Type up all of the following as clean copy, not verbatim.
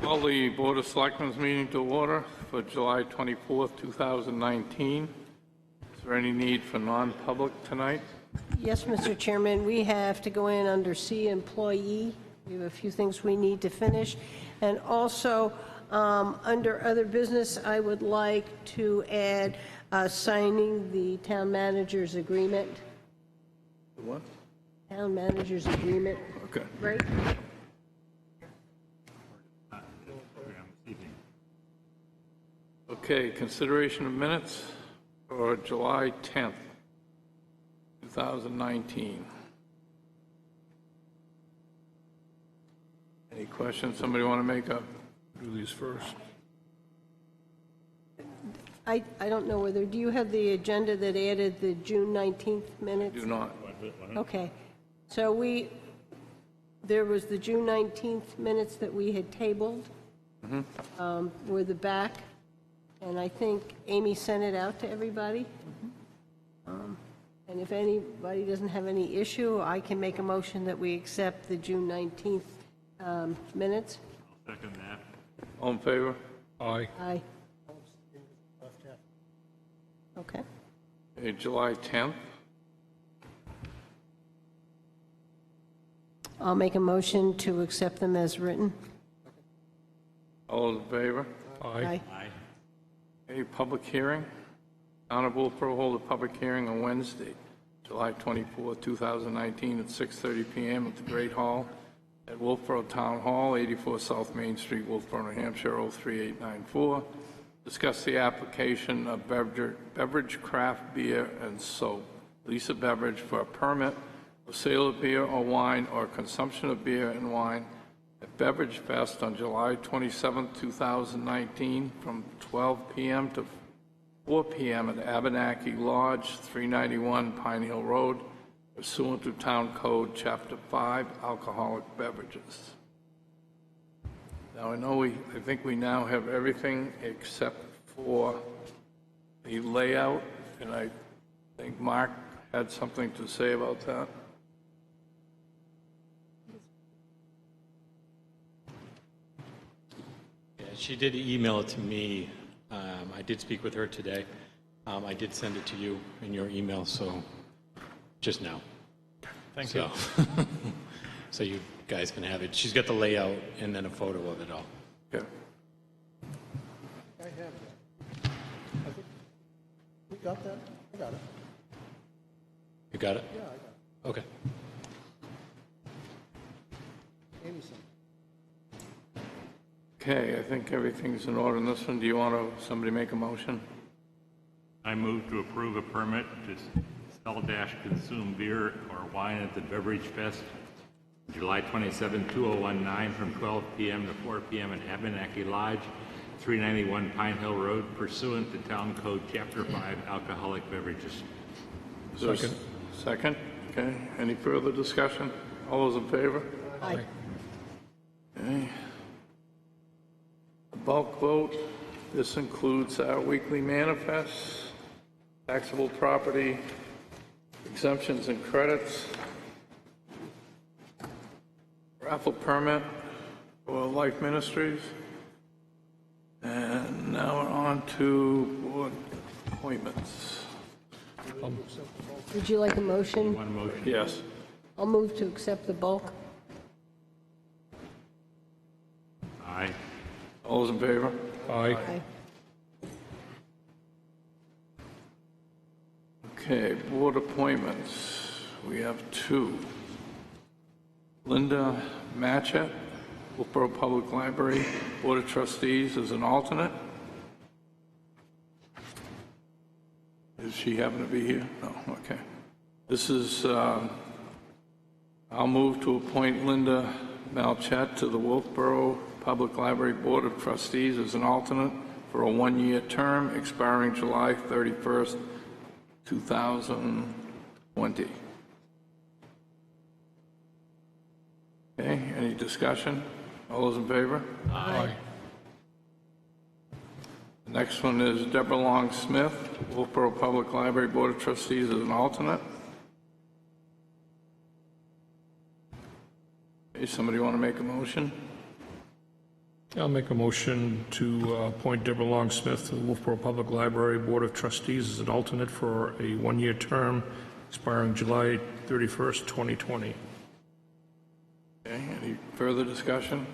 Call the Board of Selectmen's meeting to order for July 24th, 2019. Is there any need for non-public tonight? Yes, Mr. Chairman, we have to go in under C, employee. We have a few things we need to finish. And also, under other business, I would like to add signing the town manager's agreement. The what? Town manager's agreement. Okay. Right? Okay, consideration of minutes for July 10th, 2019. Any questions somebody want to make up? Do these first. I don't know whether, do you have the agenda that added the June 19th minutes? Do not. Okay. So there was the June 19th minutes that we had tabled. Were the back. And I think Amy sent it out to everybody. And if anybody doesn't have any issue, I can make a motion that we accept the June 19th minutes. I'll second that. All in favor? Aye. Aye. Okay. Okay, July 10th. I'll make a motion to accept them as written. All in favor? Aye. Aye. A public hearing. Town of Wolfeboro hold a public hearing on Wednesday, July 24, 2019 at 6:30 p.m. at the Great Hall at Wolfeboro Town Hall, 84 South Main Street, Wolfeboro, New Hampshire, 03894. Discuss the application of beverage craft beer and soap. Lisa Beverage for a permit for sale of beer or wine or consumption of beer and wine at Beverage Fest on July 27, 2019 from 12 p.m. to 4 p.m. at Abenaki Lodge, 391 Pine Hill Road, pursuant to Town Code Chapter 5, Alcoholic Beverages. Now, I think we now have everything except for the layout, and I think Mark had something to say about that. She did email it to me. I did speak with her today. I did send it to you in your email, so just now. Thank you. So you guys can have it. She's got the layout and then a photo of it all. Okay. I have that. I think we got that. I got it. You got it? Yeah, I got it. Okay. Amy sent it. Okay, I think everything's in order in this one. Do you want somebody make a motion? I move to approve a permit to sell/consume beer or wine at the Beverage Fest, July 27, 2019, from 12 p.m. to 4 p.m. at Abenaki Lodge, 391 Pine Hill Road, pursuant to Town Code Chapter 5, Alcoholic Beverages. Second. Second? Okay. Any further discussion? All those in favor? Aye. Okay. Bulk vote. This includes our weekly manifests, taxable property, exemptions and credits, raffle permit for Life Ministries, and now we're on to board appointments. Would you like a motion? One motion. Yes. I'll move to accept the bulk. Aye. All those in favor? Aye. Aye. Okay, board appointments. We have two. Linda Matchett, Wolfeboro Public Library Board of Trustees, as an alternate. Does she happen to be here? No, okay. This is, I'll move to appoint Linda Matchett to the Wolfeboro Public Library Board of Trustees as an alternate for a one-year term expiring July 31st, 2020. Okay, any discussion? All those in favor? Aye. The next one is Deborah Long Smith, Wolfeboro Public Library Board of Trustees as an alternate. Okay, somebody want to make a motion? I'll make a motion to appoint Deborah Long-Smith to the Wolfeboro Public Library Board of Trustees as an alternate for a one-year term expiring July 31st, 2020. Okay, any further discussion?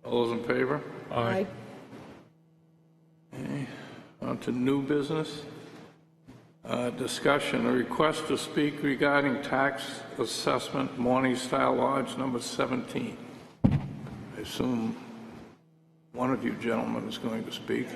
All those in favor? Aye. Okay, on to new business. Discussion, a request to speak regarding tax assessment, Morning-Star Lodge number 17. I assume one of you gentlemen is going to speak.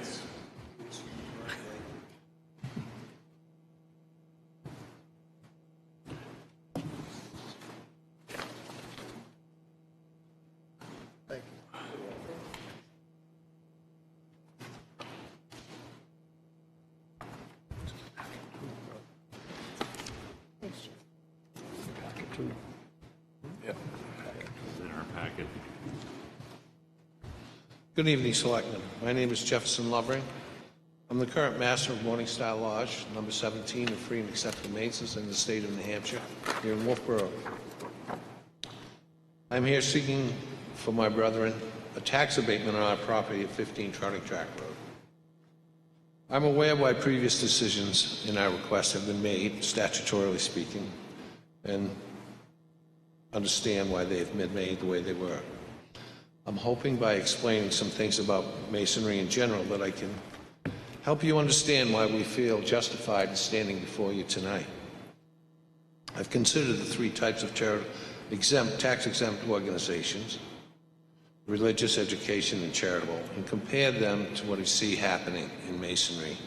Yeah. It's in our packet. Good evening, Selectmen. My name is Jefferson Lovering. I'm the current master of Morning-Star Lodge, number 17 of free and acceptable maintenance in the state of New Hampshire, here in Wolfeboro. I'm here seeking for my brethren a tax abatement on our property at 15 Trotting Track Road. I'm aware why previous decisions in our request have been made, statutorily speaking, and understand why they've been made the way they were. I'm hoping by explaining some things about masonry in general that I can help you understand why we feel justified in standing before you tonight. I've considered the three types of tax-exempt organizations, religious, education, and charitable, and compared them to what I see happening in masonry.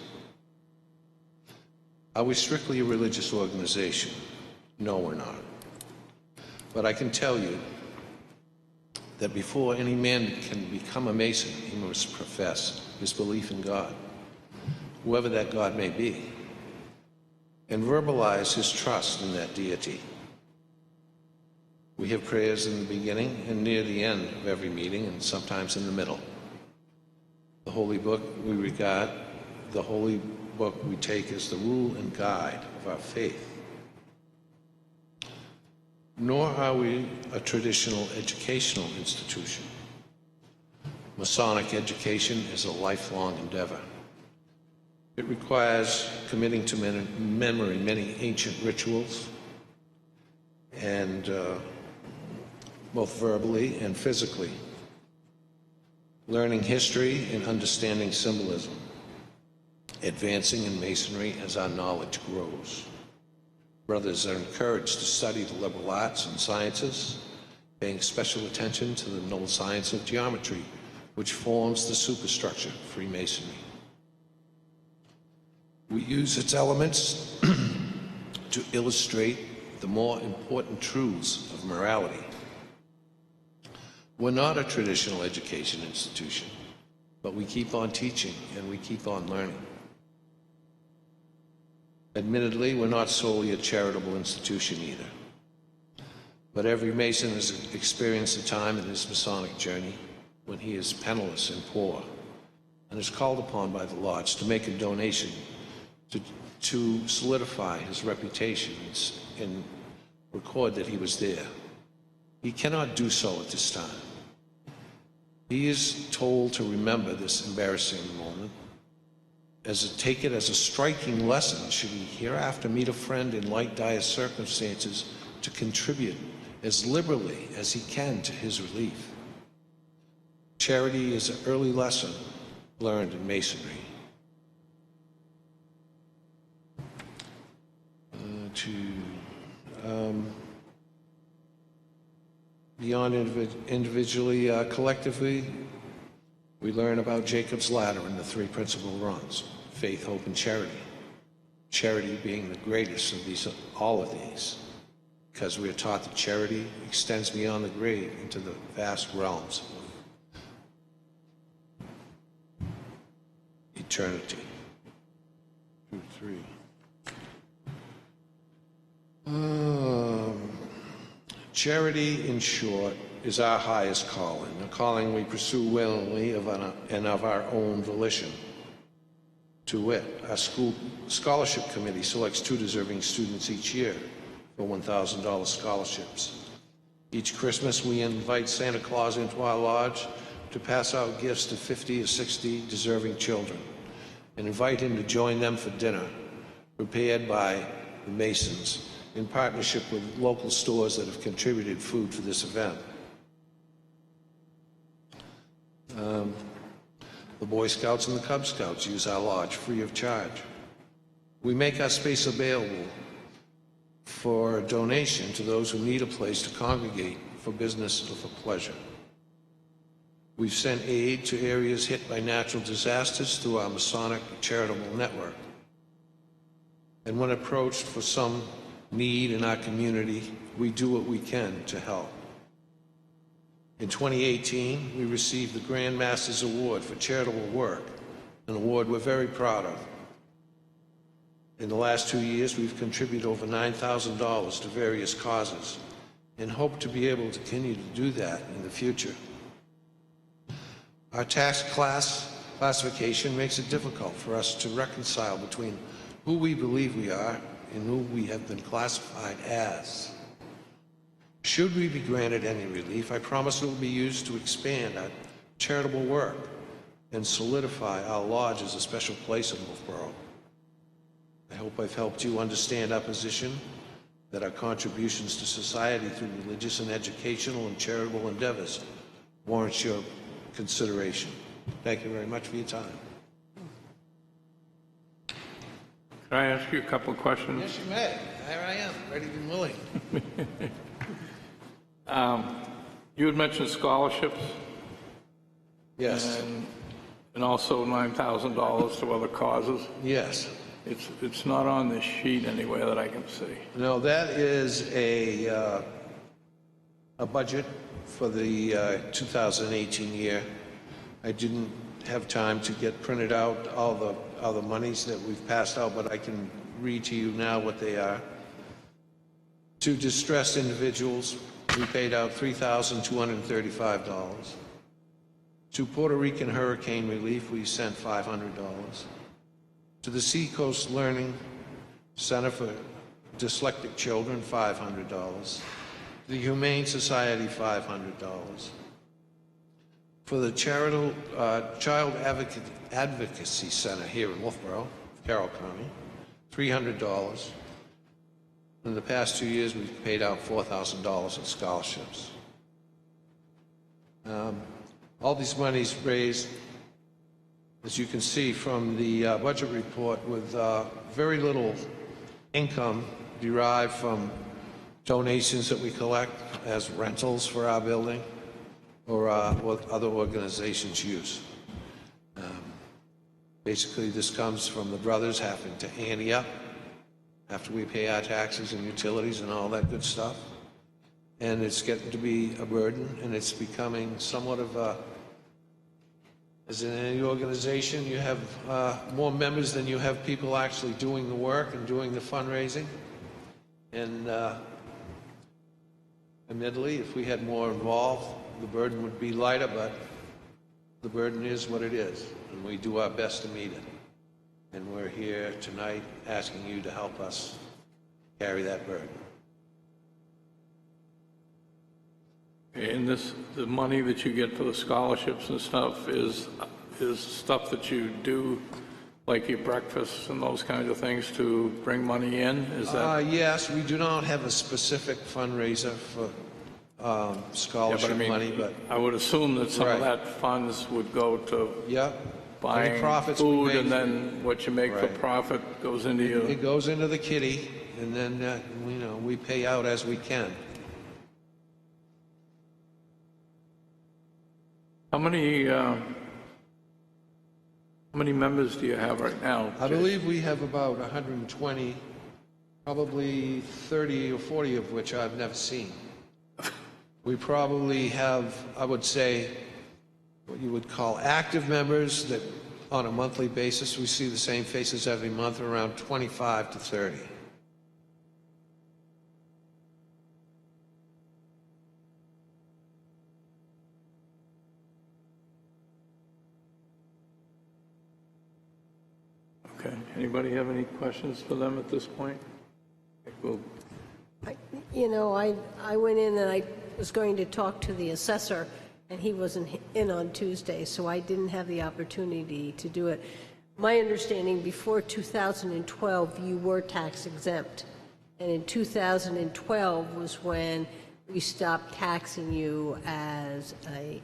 Are we strictly a religious organization? No, we're not. But I can tell you that before any man can become a Mason, he must profess his belief in God, whoever that God may be, and verbalize his trust in that deity. We have prayers in the beginning and near the end of every meeting, and sometimes in the middle. The Holy Book we regard, the Holy Book we take as the rule and guide of our faith. Nor are we a traditional educational institution. Masonic education is a lifelong endeavor. It requires committing to memory many ancient rituals, and both verbally and physically, learning history and understanding symbolism, advancing in masonry as our knowledge grows. Brothers are encouraged to study the liberal arts and sciences, paying special attention to the noble science of geometry, which forms the superstructure of Freemasonry. We use its elements to illustrate the more important truths of morality. We're not a traditional education institution, but we keep on teaching and we keep on learning. Admittedly, we're not solely a charitable institution either. But every Mason has experienced a time in his Masonic journey when he is penniless and poor and is called upon by the Lodge to make a donation to solidify his reputation and record that he was there. He cannot do so at this time. He is told to remember this embarrassing moment, take it as a striking lesson should he hereafter meet a friend in like dire circumstances to contribute as liberally as he can to his relief. Charity is an early lesson learned in Masonry. Beyond individually, collectively, we learn about Jacob's ladder and the three principal rungs: faith, hope, and charity. Charity being the greatest of all of these, because we are taught that charity extends beyond the grave into the vast realms of eternity. 2, 3. Charity, in short, is our highest calling, a calling we pursue willingly and of our own volition. To wit, our school scholarship committee selects 2 deserving students each year for $1,000 scholarships. Each Christmas, we invite Santa Claus into our lodge to pass out gifts to 50 or 60 deserving children and invite him to join them for dinner prepared by the Masons in partnership with local stores that have contributed food for this event. The Boy Scouts and the Cub Scouts use our lodge free of charge. We make our space available for donation to those who need a place to congregate for business or for pleasure. We've sent aid to areas hit by natural disasters through our Masonic charitable network. And when approached for some need in our community, we do what we can to help. In 2018, we received the Grand Masters Award for charitable work, an award we're very proud of. In the last 2 years, we've contributed over $9,000 to various causes and hope to be able to continue to do that in the future. Our tax classification makes it difficult for us to reconcile between who we believe we are and who we have been classified as. Should we be granted any relief, I promise it will be used to expand our charitable work and solidify our lodge as a special place in Wolfeboro. I hope I've helped you understand our position, that our contributions to society through religious and educational and charitable endeavors warrants your consideration. Thank you very much for your time. Can I ask you a couple of questions? Yes, you may. Here I am, ready and willing. You had mentioned scholarships Yes. and also $9,000 to other causes. Yes. It's not on this sheet anywhere that I can see. No, that is a budget for the 2018 year. I didn't have time to get printed out all the monies that we've passed out, but I can read to you now what they are. To distressed individuals, we paid out $3,235. To Puerto Rican hurricane relief, we sent $500. To the Seacoast Learning Center for Dyslexic Children, $500. The Humane Society, $500. For the Charitable Child Advocacy Center here in Wolfeboro, Carroll County, $300. In the past 2 years, we've paid out $4,000 in scholarships. All these monies raised, as you can see from the budget report, with very little income derived from donations that we collect as rentals for our building or what other organizations use. Basically, this comes from the brothers having to ante up after we pay our taxes and utilities and all that good stuff. And it's getting to be a burden, and it's becoming somewhat of a, as in any organization, you have more members than you have people actually doing the work and doing the fundraising. And admittedly, if we had more involved, the burden would be lighter, but the burden is what it is, and we do our best to meet it. And we're here tonight asking you to help us carry that burden. And the money that you get for the scholarships and stuff is stuff that you do, like your breakfasts and those kinds of things, to bring money in? Is that? Yes, we do not have a specific fundraiser for scholarship money, but I would assume that some of Right. that funds would go to yeah, buying any profits we food, make, and then what you make for Right. profit goes into your... it goes into the kitty, and then we pay out as we can. How many members do you have right now? I believe we have about 120, probably 30 or 40 of which I've never seen. We probably have, I would say, what you would call active members that on a monthly basis, we see the same faces every month, around 25 to 30. Okay. Anybody have any questions for them at this point? Well, I went in and I was going to talk to the assessor, and he wasn't in on Tuesday, so I didn't have the opportunity to do it. My understanding, before 2012, you were tax exempt, and in 2012 was when we stopped taxing you as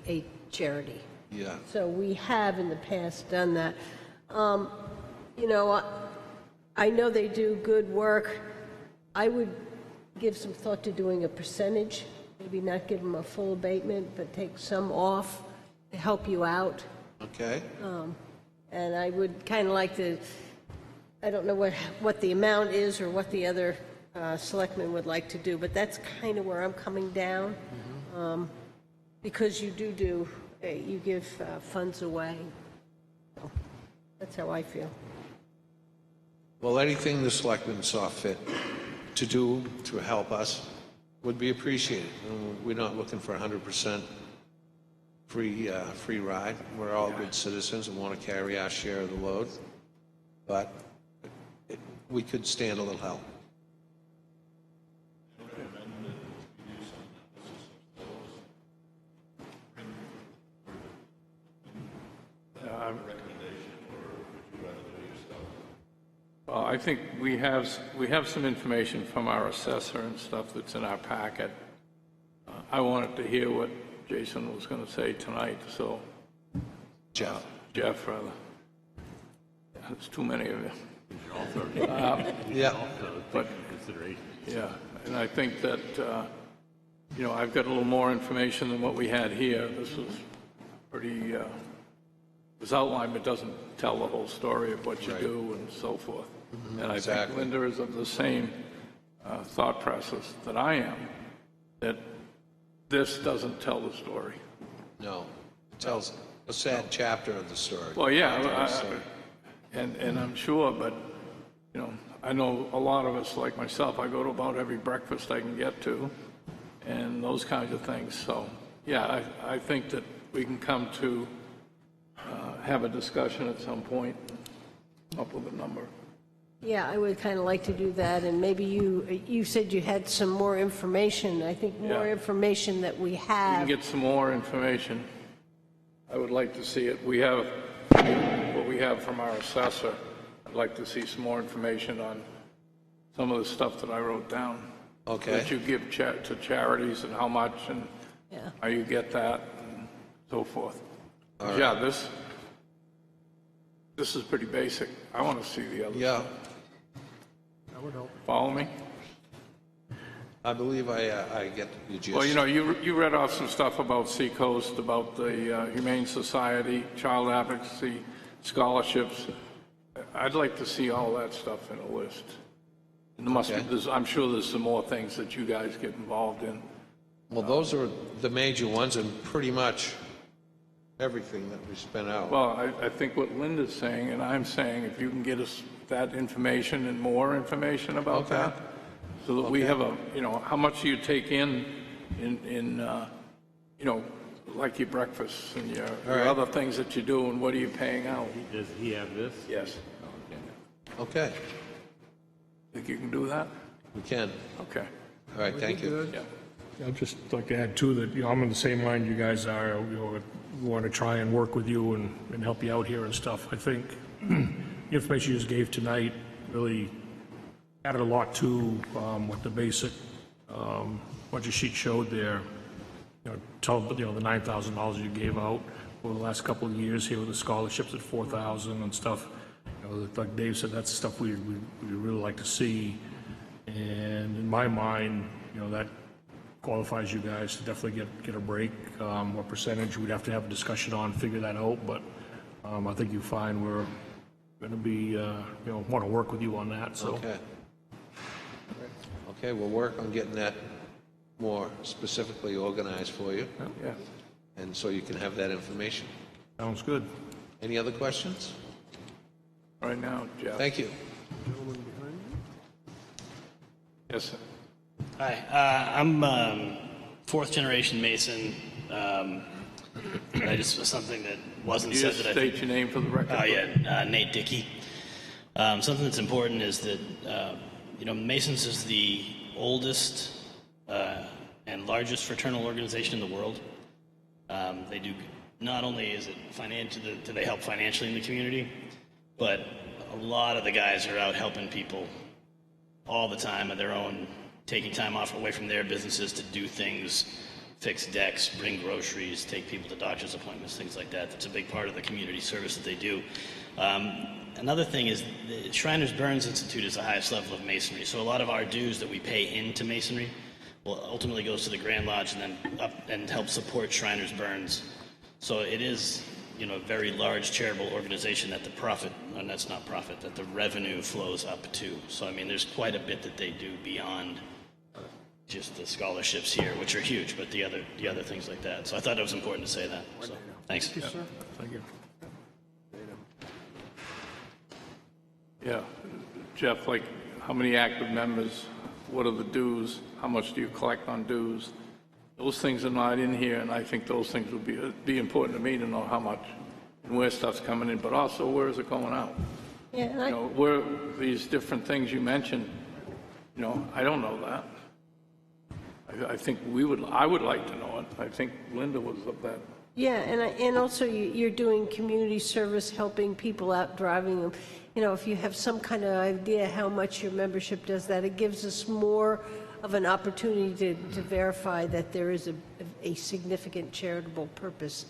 a charity. Yeah. So we have in the past done that. You know, I know they do good work. I would give some thought to doing a percentage, maybe not give them a full abatement, but take some off to help you out. Okay. And I would kind of like to, I don't know what the amount is or what the other selectmen would like to do, but that's kind of where I'm coming down. Because you you give funds away. So that's how I feel. Well, anything the selectmen saw fit to do to help us would be appreciated. We're not looking for 100% free ride. We're all good citizens and want to carry our share of the load, but we could stand a little help. Well, I think we have some information from our assessor and stuff that's in our packet. I wanted to hear what Jason was going to say tonight, so. Jeff. Jeff, rather. There's too many of you. Yeah. But, Consideration. yeah, and I think that, you know, I've got a little more information than what we had here. This was pretty, this outline, but doesn't tell the whole story of what you do and so forth. And I think Linda is of the same thought process that I am, that this doesn't tell the story. No, it tells a sad chapter of the story. Well, yeah, and I'm sure, but, you know, I know a lot of us, like myself, I go to about every breakfast I can get to, and those kinds of things. So, yeah, I think that we can come to have a discussion at some point, come up with a number. Yeah, I would kind of like to do that, and maybe you said you had some more information. I think more Yeah. information that we We have. can get some more information. I would like to see it. We have what we have from our assessor. I'd like to see some more information on some of the stuff that I wrote down. Okay. That you give to charities and how much and Yeah. how you get that and so forth. Yeah, this is pretty basic. I want to see the other. Yeah, Follow me? I believe I get your gist. Well, you know, you read off some stuff about Seacoast, about the Humane Society, child advocacy, scholarships. I'd like to see all that stuff in a list. And there must be, I'm sure there's some more things that you guys get involved in. Well, those are the major ones, and pretty much everything that we spent out. Well, I think what Linda's saying, and I'm saying, if you can get us that information and more information about that, so that we have a, you know, how much do you take in, you know, like your breakfasts and your other things that you do, and what are you paying out? Does he have this? Yes. Okay, Think you can do that? we can. Okay. All right, thank you. Yeah. I'd just like to add too that, you know, I'm in the same line you guys are. You know, we want to try and work with you and help you out here and stuff. I think the information you just gave tonight really added a lot to what the basic, what your sheet showed there. You know, the $9,000 you gave out over the last couple of years here with the scholarships at $4,000 and stuff. You know, like Dave said, that's stuff we really like to see. And in my mind, you know, that qualifies you guys to definitely get a break. What percentage, we'd have to have a discussion on, figure that out, but I think you find we're going to be, you know, want to work with you on that, so. Okay. Okay, we'll work on getting that more specifically organized for you, Yeah. and so you can have that information. Sounds good. Any other questions? Right now, Jeff. Thank you. Yes, sir. Hi, I'm fourth generation Mason. I just something that wasn't You said just that I state think. your name for the record. Oh yeah, Nate Dickey. Something that's important is that you know, Masons is the oldest and largest fraternal organization in the world. They do, not only is it do they help financially in the community, but a lot of the guys are out helping people all the time on their own, taking time off away from their businesses to do things, fix decks, bring groceries, take people to doctor's appointments, things like that. That's a big part of the community service that they do. Another thing is the Shriners Burns Institute is the highest level of masonry, so a lot of our dues that we pay into masonry will ultimately goes to the Grand Lodge and then up and help support Shriners Burns. So it is, a very large charitable organization that that the revenue flows up to. So I mean, there's quite a bit that they do beyond just the scholarships here, which are huge, but the other things like that. So I thought it was important to say that. So thanks. Thank you, sir. Thank you. Yeah. Jeff, like, how many active members? What are the dues? How much do you collect on dues? Those things are not in here, and I think those things would be important to me to know how much and where stuff's coming in, but also where is it going out? Yeah, and Where these different things you mentioned, I don't know that. I think I would like to know it. I think Linda was of that. yeah, and also you're doing community service, helping people out, driving them. If you have some kind of idea how much your membership does that, it gives us more of an opportunity to verify that there is a significant charitable purpose,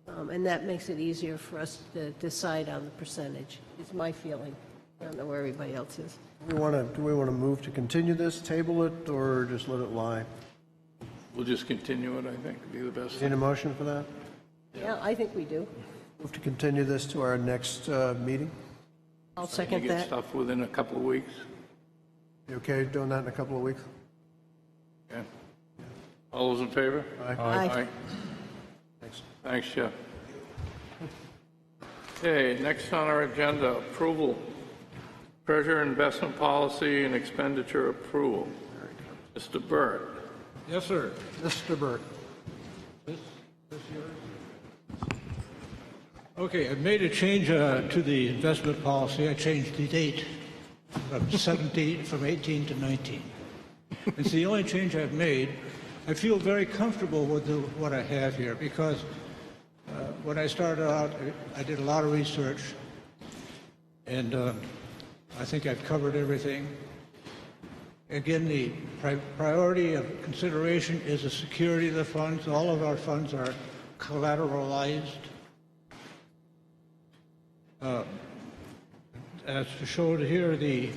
and that makes it easier for us to decide on the percentage, is my feeling. I don't know where everybody else is. Do we want to move to continue this, table it, or just let it lie? We'll just continue it, I think, would be the best. Need a motion for that? Yeah, I think we do. Move to continue this to our next meeting? I'll You second get that. stuff within a couple of weeks. You okay doing that in a couple of weeks? Yeah. All those in favor? Aye. Thanks. Thanks, Jeff. Okay, next on our agenda, approval, treasurer investment policy and expenditure approval. Mr. Burt. Yes, sir. Mr. Burke. Okay, I've made a change to the investment policy. I changed the date from 18 to 19. It's the only change I've made. I feel very comfortable with what I have here because when I started out, I did a lot of research, and I think I've covered everything. Again, the priority of consideration is the security of the funds. All of our funds are collateralized. As showed here, the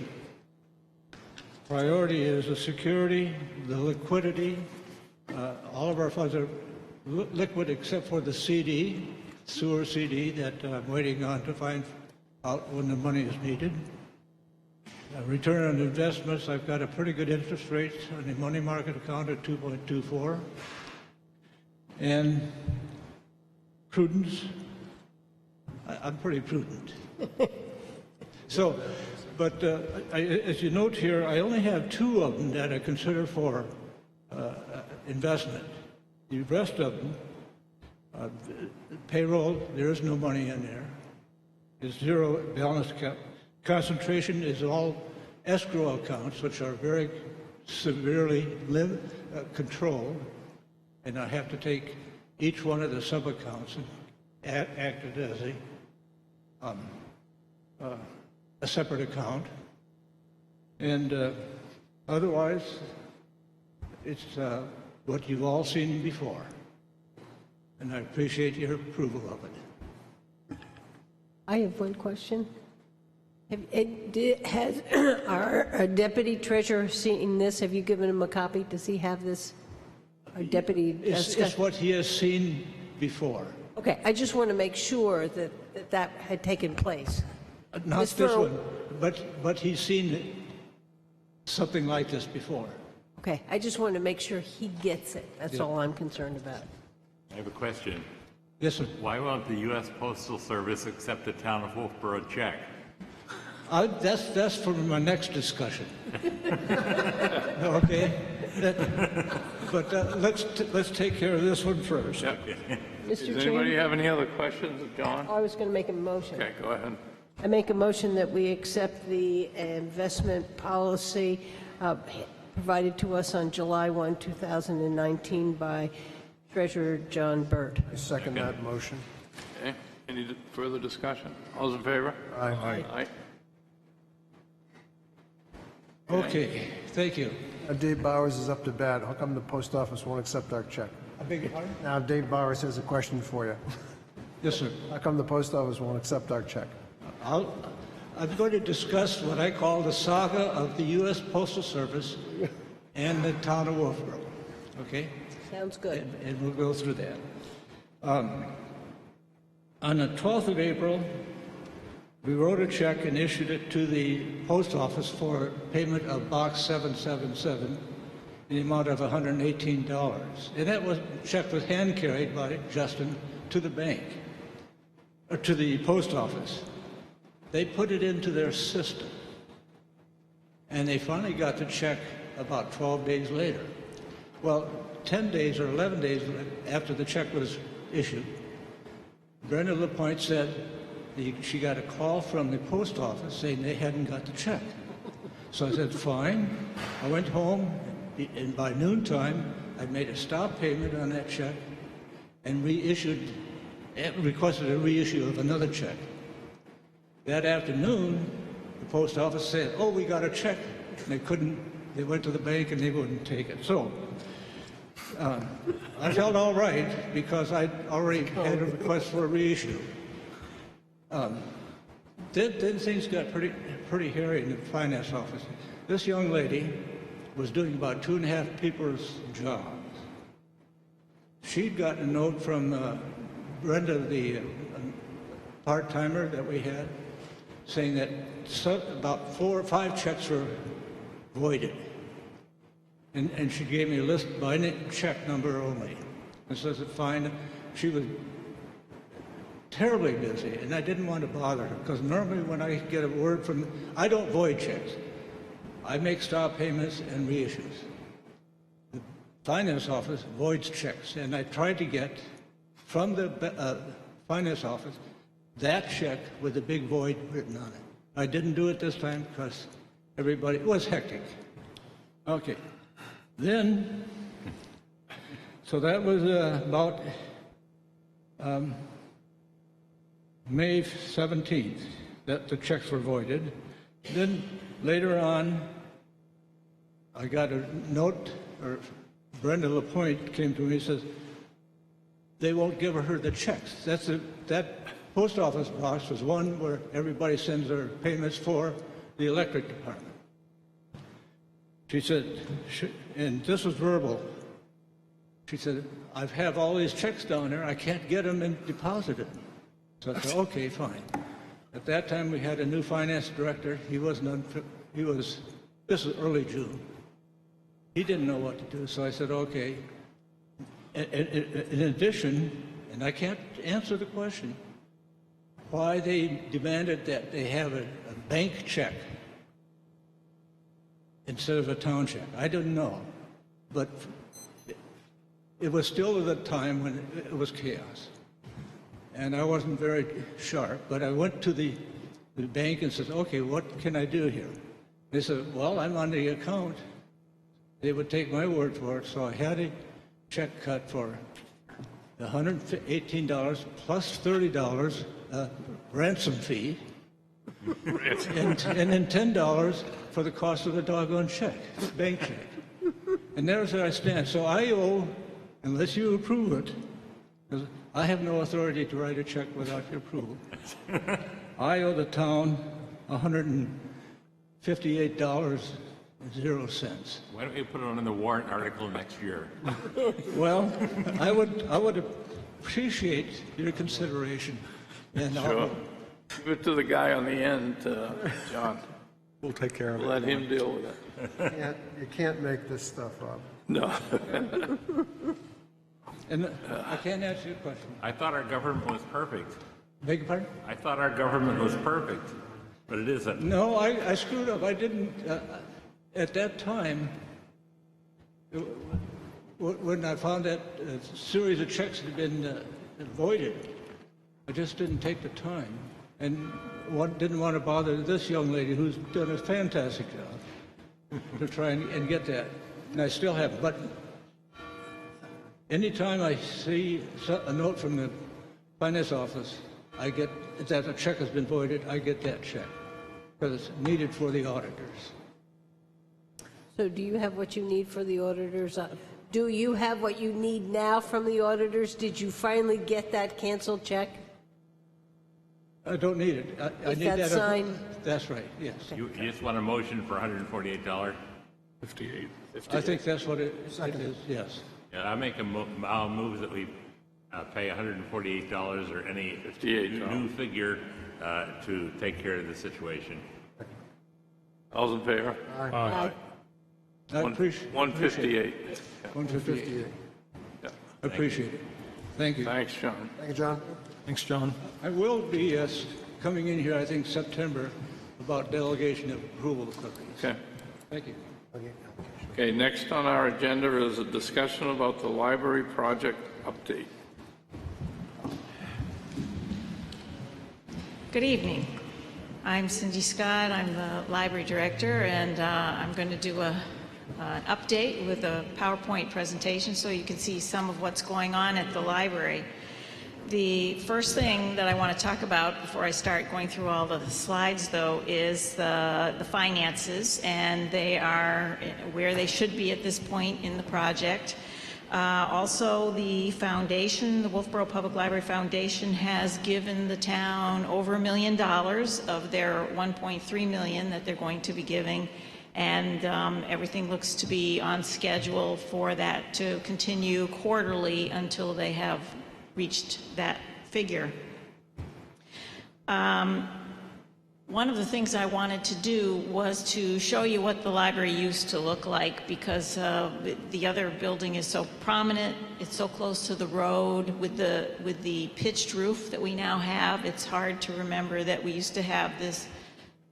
priority is the security, the liquidity. All of our funds are liquid except for the CD, sewer CD, that I'm waiting on to find out when the money is needed. Return on investments, I've got a pretty good interest rate on the money market account at 2.24. And prudence, I'm pretty prudent. So, but as you note here, I only have 2 of them that I consider for investment. The rest of them, payroll, there is no money in there. There's zero balance account. Concentration is all escrow accounts, which are very severely controlled, and I have to take each one of the sub-accounts and act it as a separate account. And otherwise, it's what you've all seen before, and I appreciate your approval of it. I have one question. Has our deputy treasurer seen this? Have you given him a copy? Does he have this? Our deputy... It's what he has seen before. Okay, I just want to make sure that had taken place. Not Mr. this one, but he's seen something like this before. Okay, I just want to make sure he gets it. That's all I'm concerned about. I have a question. Yes, sir. Why won't the U.S. Postal Service accept the town of Wolfeboro check? That's for my next discussion. Okay? But let's take care of this one first. Yep. Does Mr. anybody Chairman, have any other questions of John? I was going to make a motion. Okay, go ahead. I make a motion that we accept the investment policy provided to us on July 1, 2019 by Treasurer John Burt. I second that motion. Okay, any further discussion? All those in favor? Aye. Aye. Okay, thank you. Now Dave Bowers is up to bat. How come the post office won't accept our check? I beg your pardon? Now Dave Bowers has a question for you. Yes, sir. How come the post office won't accept our check? I'm going to discuss what I call the saga of the U.S. Postal Service and the town of Wolfeboro, okay? Sounds good. And we'll go through that. On the 12th of April, we wrote a check and issued it to the post office for payment of box 777 in the amount of $118. And that check was hand carried by Justin to the bank, or to the post office. They put it into their system, and they finally got the check about 12 days later. Well, 10 days or 11 days after the check was issued, Brenda LaPointe said she got a call from the post office saying they hadn't got the check. So I said, fine. I went home, and by noontime, I made a stop payment on that check and requested a reissue of another check. That afternoon, the post office said, oh, we got a check. And they went to the bank and they wouldn't take it. So I felt all right because I'd already had a request for a reissue. Then things got pretty hairy in the finance office. This young lady was doing about 2.5 people's jobs. She'd gotten a note from Brenda, the part-timer that we had, saying that about 4 or 5 checks were voided. And she gave me a list by check number only. And so I said, fine. She was terribly busy, and I didn't want to bother her, because normally when I get a word from, I don't void checks. I make stop payments and reissues. The finance office voids checks, and I tried to get from the finance office that check with the big void written on it. I didn't do it this time because it was hectic. Okay. Then, so that was about May 17th that the checks were voided. Then later on, I got a note, or Brenda LaPointe came to me and says, they won't give her the checks. That post office box was one where everybody sends their payments for the electric department. She said, and this was verbal, she said, I have all these checks down there, I can't get them and deposited. So I said, okay, fine. At that time, we had a new finance director. This was early June. He didn't know what to do, so I said, okay. In addition, and I can't answer the question, why they demanded that they have a bank check instead of a town check. I didn't know, but it was still at a time when it was chaos. And I wasn't very sharp, but I went to the bank and said, okay, what can I do here? They said, well, I'm on the account. They would take my word for it, so I had a check cut for $118 plus $30 ransom fee, and then $10 for the cost of the doggone check, bank check. And there's where I stand. So I owe, unless you approve it, because I have no authority to write a check without your approval, I owe the town $158.00. Why don't you put it on the warrant article next year? Well, I would appreciate your consideration. And Sure. Give it to the guy on the end, John. We'll take care of it. Let him deal with it. You can't make this stuff up. No. And I can't answer your question. I thought our government was perfect. Beg your pardon? I thought our government was perfect, but it isn't. No, I screwed up. I didn't. At that time, when I found that a series of checks had been voided, I just didn't take the time and didn't want to bother this young lady who's done a fantastic job to try and get that. And I still have. But Anytime I see a note from the finance office, I get that a check has been voided, I get that check because it's needed for the auditors. So do you have what you need for the auditors? Do you have what you need now from the auditors? Did you finally get that canceled check? I don't need it. I Is need that that. signed? That's right, yes. You just want a motion for $148? 58. I think that's what it is, yes. Yeah, I'll move that we pay $148 or any $58. new figure to take care of the situation. All's in favor? Aye. I appreciate 158. 158. Yeah. I appreciate it. Thank you. Thanks, John. Thank you, John. Thanks, John. I will be coming in here, I think, September, about delegation of approval of cookies. Okay. Thank you. Okay, next on our agenda is a discussion about the library project update. Good evening. I'm Cindy Scott. I'm the library director, and I'm going to do an update with a PowerPoint presentation so you can see some of what's going on at the library. The first thing that I want to talk about before I start going through all the slides, though, is the finances, and they are where they should be at this point in the project. Also, the foundation, the Wolfeboro Public Library Foundation, has given the town over $1 million of their $1.3 million that they're going to be giving, and everything looks to be on schedule for that to continue quarterly until they have reached that figure. One of the things I wanted to do was to show you what the library used to look like, because the other building is so prominent, it's so close to the road with the pitched roof that we now have. It's hard to remember that we used to have this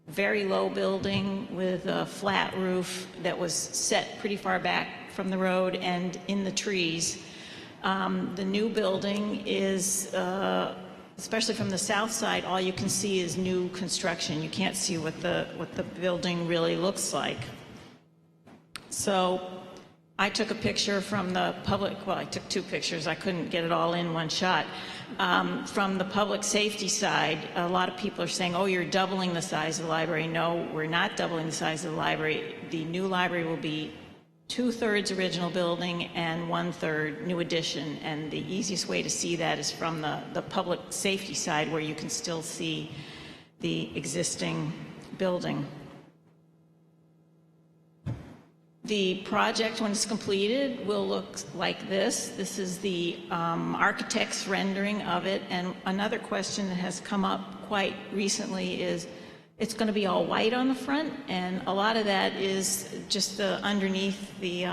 very low building with a flat roof that was set pretty far back from the road and in the trees. The new building is, especially from the south side, all you can see is new construction. You can't see what the building really looks like. So I took a picture from the public, well, I took two pictures. I couldn't get it all in one shot. From the public safety side, a lot of people are saying, oh, you're doubling the size of the library. No, we're not doubling the size of the library. The new library will be 2/3 original building and 1/3 new addition, and the easiest way to see that is from the public safety side, where you can still see the existing building. The project, when it's completed, will look like this. This is the architect's rendering of it, and another question that has come up quite recently is, it's going to be all white on the front, and a lot of that is just underneath the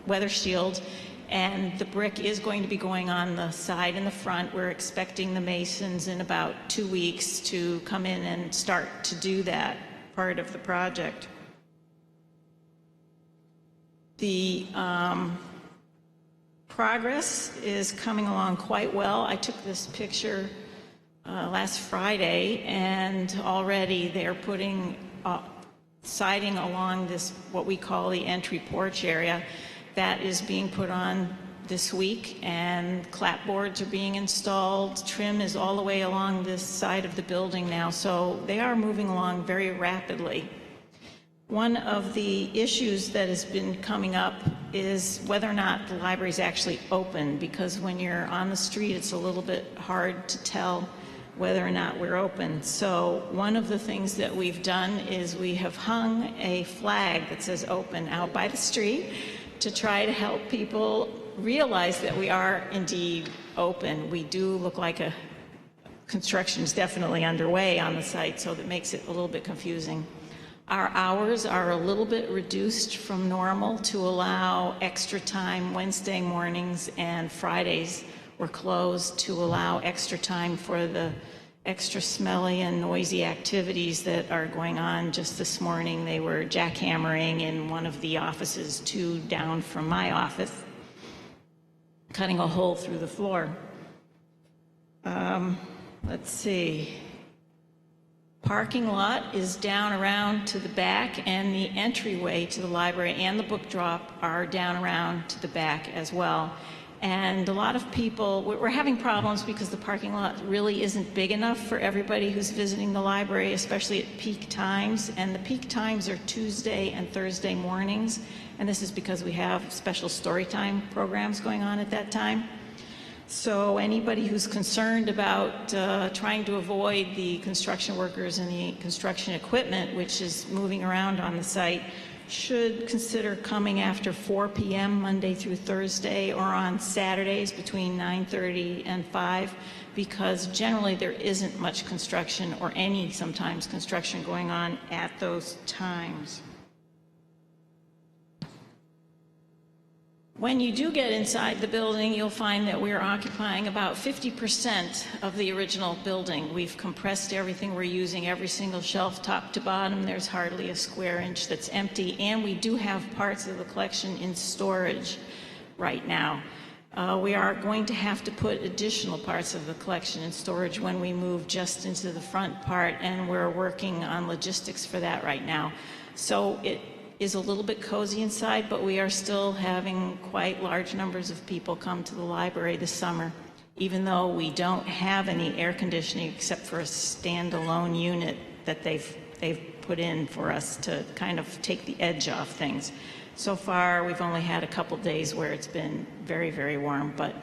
weather shield, and the brick is going to be going on the side and the front. We're expecting the masons in about 2 weeks to come in and start to do that part of the project. The progress is coming along quite well. I took this picture last Friday, and already they're putting siding along this, what we call the entry porch area. That is being put on this week, and clapboards are being installed. Trim is all the way along this side of the building now, so they are moving along very rapidly. One of the issues that has been coming up is whether or not the library is actually open, because when you're on the street, it's a little bit hard to tell whether or not we're open. So one of the things that we've done is we have hung a flag that says open out by the street to try to help people realize that we are indeed open. We do look like construction is definitely underway on the site, so that makes it a little bit confusing. Our hours are a little bit reduced from normal to allow extra time. Wednesday mornings and Fridays were closed to allow extra time for the extra smelly and noisy activities that are going on. Just this morning, they were jackhammering in one of the offices 2 down from my office, cutting a hole through the floor. Let's see. Parking lot is down around to the back, and the entryway to the library and the book drop are down around to the back as well. And a lot of people, we're having problems because the parking lot really isn't big enough for everybody who's visiting the library, especially at peak times. And the peak times are Tuesday and Thursday mornings. And this is because we have special story time programs going on at that time. So anybody who's concerned about trying to avoid the construction workers and the construction equipment, which is moving around on the site, should consider coming after 4 p.m. Monday through Thursday, or on Saturdays between 9:30 and 5, because generally there isn't much construction, or any sometimes construction, going on at those times. When you do get inside the building, you'll find that we're occupying about 50% of the original building. We've compressed everything. We're using every single shelf top to bottom. There's hardly a square inch that's empty, and we do have parts of the collection in storage right now. We are going to have to put additional parts of the collection in storage when we move just into the front part, and we're working on logistics for that right now. So it is a little bit cozy inside, but we are still having quite large numbers of people come to the library this summer, even though we don't have any air conditioning except for a standalone unit that they've put in for us to kind of take the edge off things. So far, we've only had a couple days where it's been very, very warm, but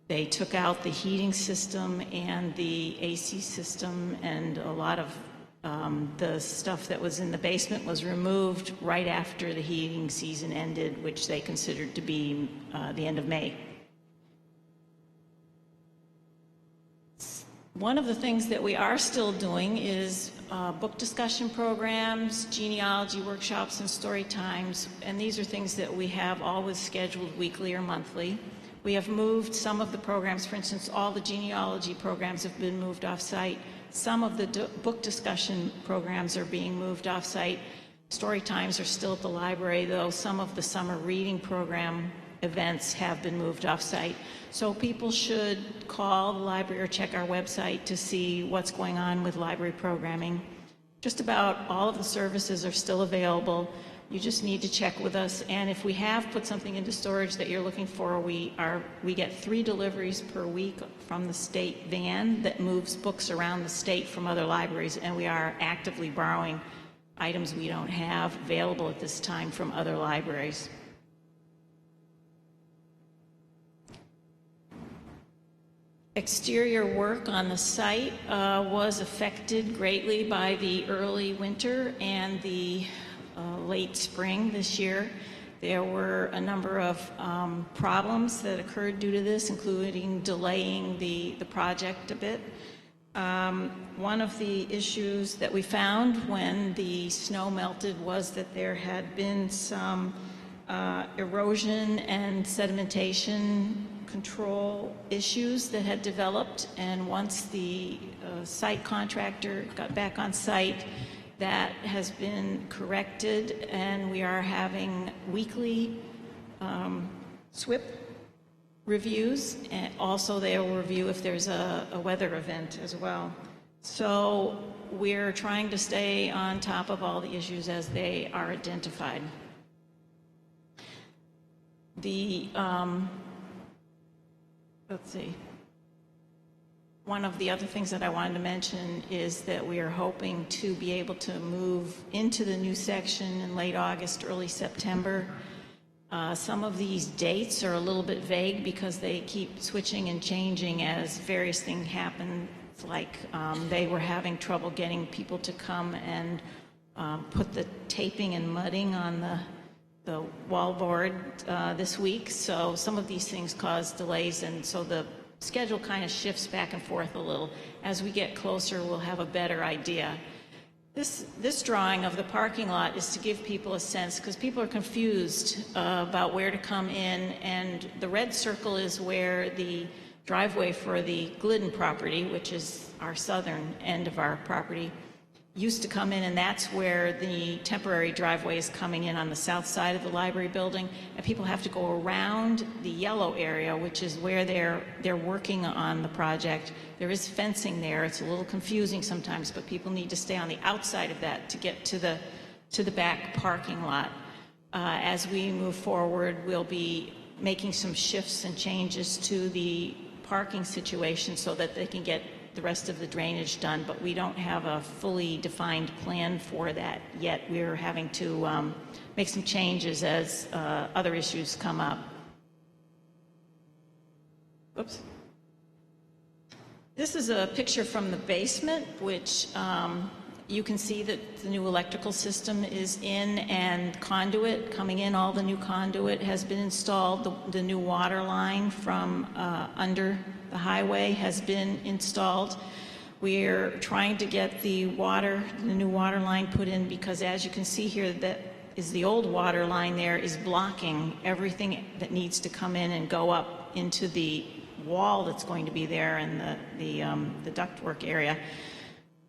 they took out the heating system and the AC system, and a lot of the stuff that was in the basement was removed right after the heating season ended, which they considered to be the end of May. One of the things that we are still doing is book discussion programs, genealogy workshops, and story times, and these are things that we have always scheduled weekly or monthly. We have moved some of the programs. For instance, all the genealogy programs have been moved off-site. Some of the book discussion programs are being moved off-site. Story times are still at the library, though some of the summer reading program events have been moved off-site. So people should call the library or check our website to see what's going on with library programming. Just about all of the services are still available. You just need to check with us, and if we have put something into storage that you're looking for, we get 3 deliveries per week from the state van that moves books around the state from other libraries, and we are actively borrowing items we don't have available at this time from other libraries. Exterior work on the site was affected greatly by the early winter and the late spring this year. There were a number of problems that occurred due to this, including delaying the project a bit. One of the issues that we found when the snow melted was that there had been some erosion and sedimentation control issues that had developed, and once the site contractor got back on site, that has been corrected, and we are having weekly SWIP reviews, and also they will review if there's a weather event as well. So we're trying to stay on top of all the issues as they are identified. Let's see. One of the other things that I wanted to mention is that we are hoping to be able to move into the new section in late August, early September. Some of these dates are a little bit vague because they keep switching and changing as various things happen. It's like they were having trouble getting people to come and put the taping and mudding on the wallboard this week. So some of these things cause delays, and so the schedule kind of shifts back and forth a little. As we get closer, we'll have a better idea. This drawing of the parking lot is to give people a sense, because people are confused about where to come in, and the red circle is where the driveway for the Glidden property, which is our southern end of our property, used to come in, and that's where the temporary driveway is coming in on the south side of the library building, and people have to go around the yellow area, which is where they're working on the project. There is fencing there. It's a little confusing sometimes, but people need to stay on the outside of that to get to the back parking lot. As we move forward, we'll be making some shifts and changes to the parking situation so that they can get the rest of the drainage done, but we don't have a fully defined plan for that yet. We're having to make some changes as other issues come up. Oops. This is a picture from the basement, which you can see that the new electrical system is in and conduit coming in. All the new conduit has been installed. The new water line from under the highway has been installed. We're trying to get the new water line put in because, as you can see here, that is the old water line there is blocking everything that needs to come in and go up into the wall that's going to be there in the ductwork area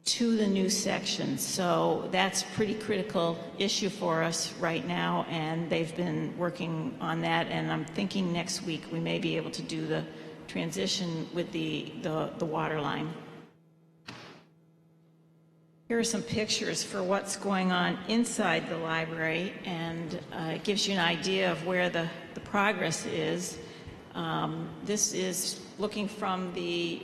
to the new section. So that's a pretty critical issue for us right now, and they've been working on that, and I'm thinking next week we may be able to do the transition with the water line. Here are some pictures for what's going on inside the library, and it gives you an idea of where the progress is. This is looking from the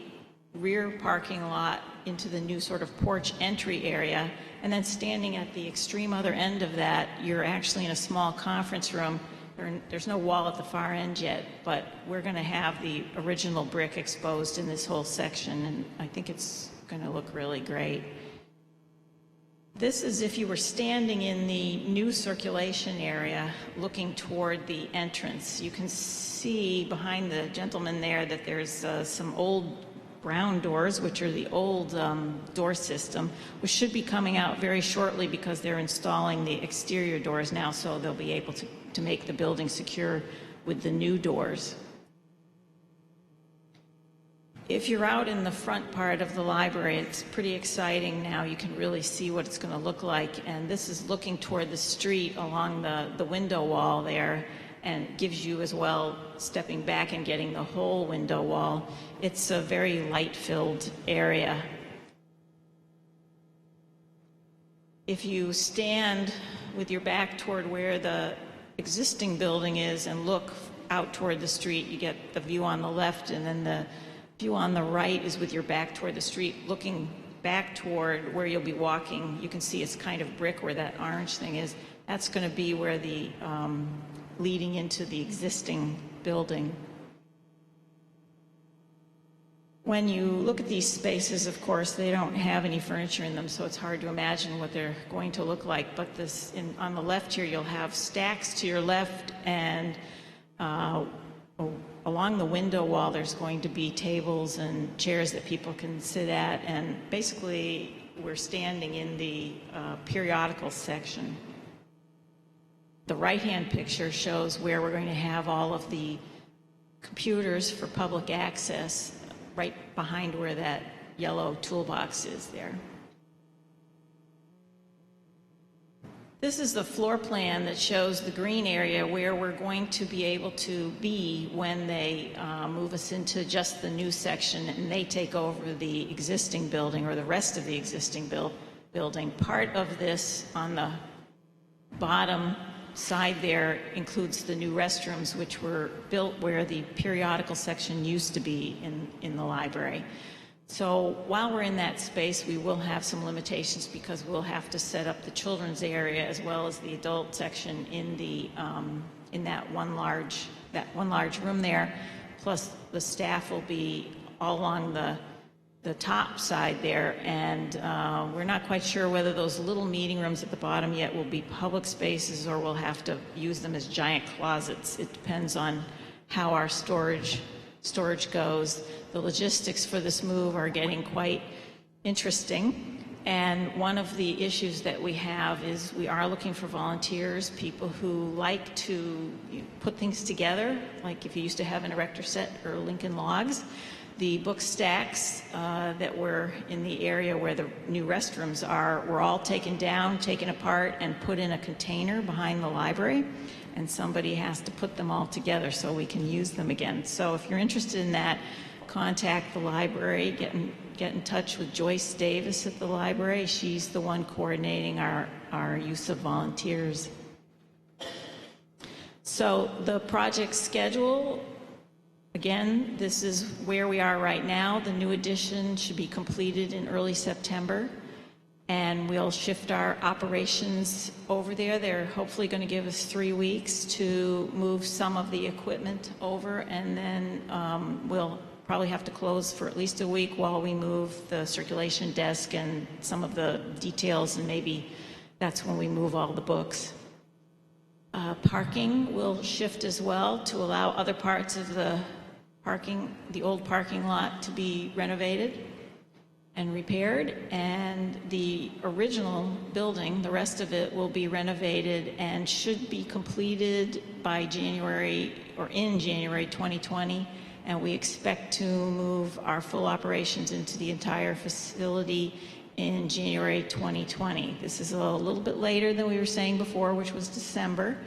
rear parking lot into the new sort of porch entry area, and then standing at the extreme other end of that, you're actually in a small conference room. There's no wall at the far end yet, but we're going to have the original brick exposed in this whole section, and I think it's going to look really great. This is if you were standing in the new circulation area looking toward the entrance. You can see behind the gentleman there that there's some old brown doors, which are the old door system, which should be coming out very shortly because they're installing the exterior doors now, so they'll be able to make the building secure with the new doors. If you're out in the front part of the library, it's pretty exciting now. You can really see what it's going to look like, and this is looking toward the street along the window wall there, and it gives you as well, stepping back and getting the whole window wall. It's a very light-filled area. If you stand with your back toward where the existing building is and look out toward the street, you get the view on the left, and then the view on the right is with your back toward the street, looking back toward where you'll be walking. You can see it's kind of brick where that orange thing is. That's going to be where the leading into the existing building. When you look at these spaces, of course, they don't have any furniture in them, so it's hard to imagine what they're going to look like. But on the left here, you'll have stacks to your left, and along the window wall, there's going to be tables and chairs that people can sit at, and basically, we're standing in the periodical section. The right-hand picture shows where we're going to have all of the computers for public access, right behind where that yellow toolbox is there. This is the floor plan that shows the green area where we're going to be able to be when they move us into just the new section and they take over the existing building or the rest of the existing building. Part of this on the bottom side there includes the new restrooms, which were built where the periodical section used to be in the library. So while we're in that space, we will have some limitations because we'll have to set up the children's area as well as the adult section in the in that one large room there. Plus, the staff will be all along the top side there, and we're not quite sure whether those little meeting rooms at the bottom yet will be public spaces or we'll have to use them as giant closets. It depends on how our storage goes. The logistics for this move are getting quite interesting, and one of the issues that we have is we are looking for volunteers, people who like to put things together, like if you used to have an erector set or Lincoln Logs. The book stacks that were in the area where the new restrooms are were all taken down, taken apart, and put in a container behind the library, and somebody has to put them all together so we can use them again. So if you're interested in that, contact the library, get in touch with Joyce Davis at the library. She's the one coordinating our use of volunteers. So the project schedule, again, this is where we are right now. The new addition should be completed in early September, and we'll shift our operations over there. They're hopefully going to give us 3 weeks to move some of the equipment over, and then we'll probably have to close for at least a week while we move the circulation desk and some of the details, and maybe that's when we move all the books. Parking will shift as well to allow other parts of the old parking lot to be renovated and repaired, and the original building, the rest of it will be renovated and should be completed by January or in January 2020, and we expect to move our full operations into the entire facility in January 2020. This is a little bit later than we were saying before, which was December.